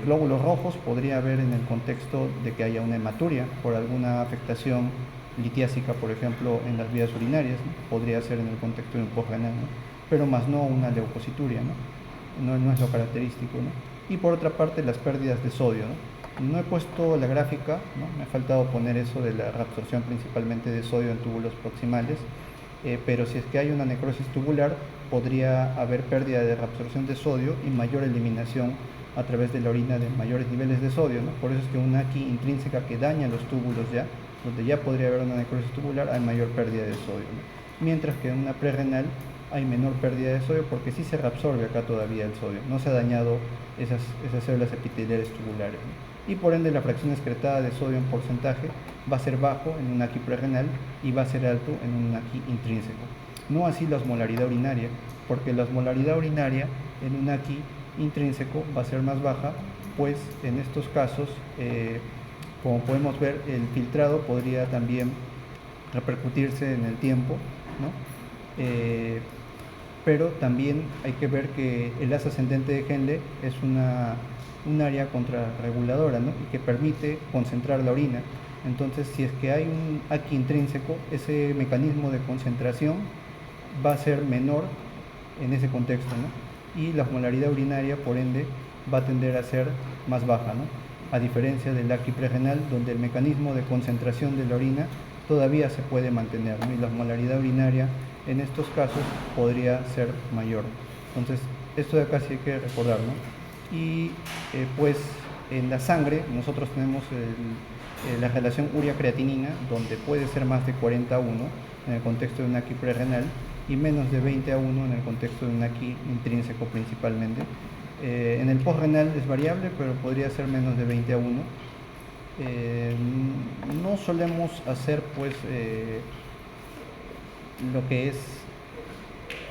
Glóbulos rojos podría haber en el contexto de que haya una hematuria por alguna afectación litiásica, por ejemplo, en las vías urinarias, ¿no? Podría ser en el contexto de un postrenal, ¿no? Pero más no una leucocituria, ¿no? No es lo característico, ¿no? Y por otra parte, las pérdidas de sodio, ¿no? No he puesto la gráfica, ¿no? Me ha faltado poner eso de la reabsorción principalmente de sodio en túbulos proximales, pero si es que hay una necrosis tubular, podría haber pérdida de reabsorción de sodio y mayor eliminación a través de la orina de mayores niveles de sodio, ¿no? Por eso es que una aquí intrínseca que daña los túbulos ya, donde ya podría haber una necrosis tubular, hay mayor pérdida de sodio, ¿no? Mientras que en una prerrenal hay menor pérdida de sodio porque sí se reabsorbe acá todavía el sodio, no se ha dañado esas células epiteliales tubulares, ¿no? Y por ende la fracción excretada de sodio en porcentaje va a ser bajo en un aquí prerrenal y va a ser alto en un aquí intrínseco. No así la osmolaridad urinaria, porque la osmolaridad urinaria en un aquí intrínseco va a ser más baja, pues en estos casos, como podemos ver, el filtrado podría también repercutirse en el tiempo, ¿no? Pero también hay que ver que el asa ascendente de Henle es un área contrarreguladora, ¿no? Y que permite concentrar la orina. Entonces, si es que hay un aquí intrínseco, ese mecanismo de concentración va a ser menor en ese contexto, ¿no? Y la osmolaridad urinaria, por ende, va a tender a ser más baja, ¿no? A diferencia del aquí prerrenal, donde el mecanismo de concentración de la orina todavía se puede mantener, ¿no? Y la osmolaridad urinaria en estos casos podría ser mayor. Entonces, esto de acá sí hay que recordar, ¿no? Y pues en la sangre nosotros tenemos la relación urea-creatinina, donde puede ser más de 40 a 1 en el contexto de un aquí prerrenal y menos de 20 a 1 en el contexto de un aquí intrínseco principalmente. En el postrenal es variable, pero podría ser menos de 20 a 1. No solemos hacer pues lo que es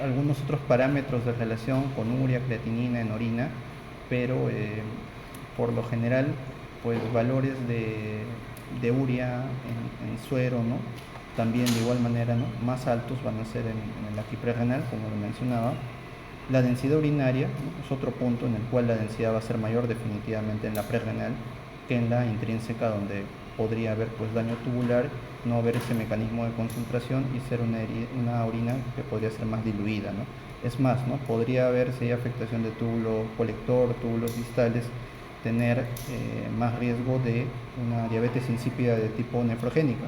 algunos otros parámetros de relación con urea, creatinina en orina, pero por lo general pues valores de urea en suero, ¿no? También de igual manera, ¿no? Más altos van a ser en el aquí prerrenal, como lo mencionaba. La densidad urinaria, ¿no? Es otro punto en el cual la densidad va a ser mayor definitivamente en la prerrenal que en la intrínseca, donde podría haber pues daño tubular, no haber ese mecanismo de concentración y ser una orina que podría ser más diluida, ¿no? Es más, ¿no? Podría haber, si hay afectación de túbulo colector, túbulos distales, tener más riesgo de una diabetes insípida de tipo nefrogénica,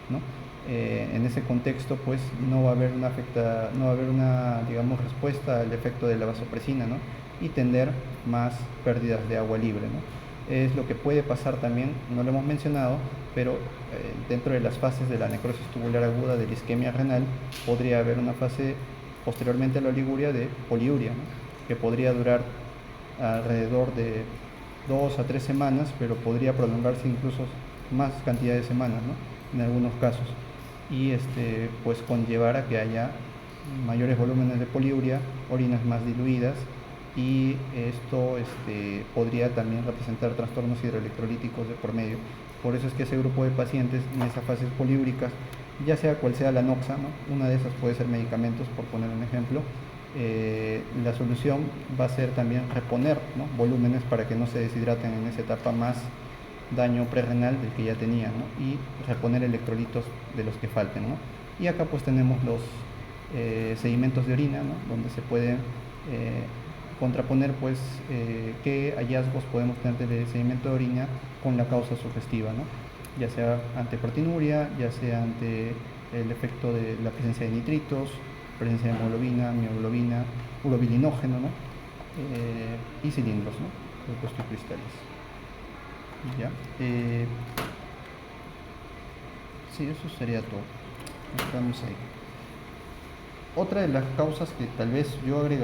¿no? En ese contexto pues no va a haber una digamos respuesta al efecto de la vasopresina, ¿no? Y tender más pérdidas de agua libre, ¿no? Es lo que puede pasar también, no lo hemos mencionado, pero dentro de las fases de la necrosis tubular aguda de la isquemia renal podría haber una fase posteriormente a la oliguria de poliuria, ¿no? Que podría durar alrededor de 2 a 3 semanas, pero podría prolongarse incluso más cantidad de semanas, ¿no? En algunos casos, y pues conllevar a que haya mayores volúmenes de poliuria, orinas más diluidas, y esto podría también representar trastornos hidroelectrolíticos de por medio. Por eso es que ese grupo de pacientes en esas fases poliúricas, ya sea cual sea la noxa, ¿no? Una de esas puede ser medicamentos, por poner un ejemplo, la solución va a ser también reponer, ¿no? Volúmenes para que no se deshidraten en esa etapa más daño prerrenal del que ya tenían, ¿no? Y reponer electrolitos de los que falten, ¿no? Y acá pues tenemos los sedimentos de orina, ¿no? Donde se puede contraponer pues qué hallazgos podemos tener de sedimento de orina con la causa sugestiva, ¿no? Ya sea ante proteinuria, ya sea ante el efecto de la presencia de nitritos, presencia de hemoglobina, mioglobina, urobilinógeno, ¿no? Y cilindros, ¿no? Leucocristales. Ya. Sí, eso sería todo. Nos quedamos ahí. Otra de las causas que tal vez yo agregaría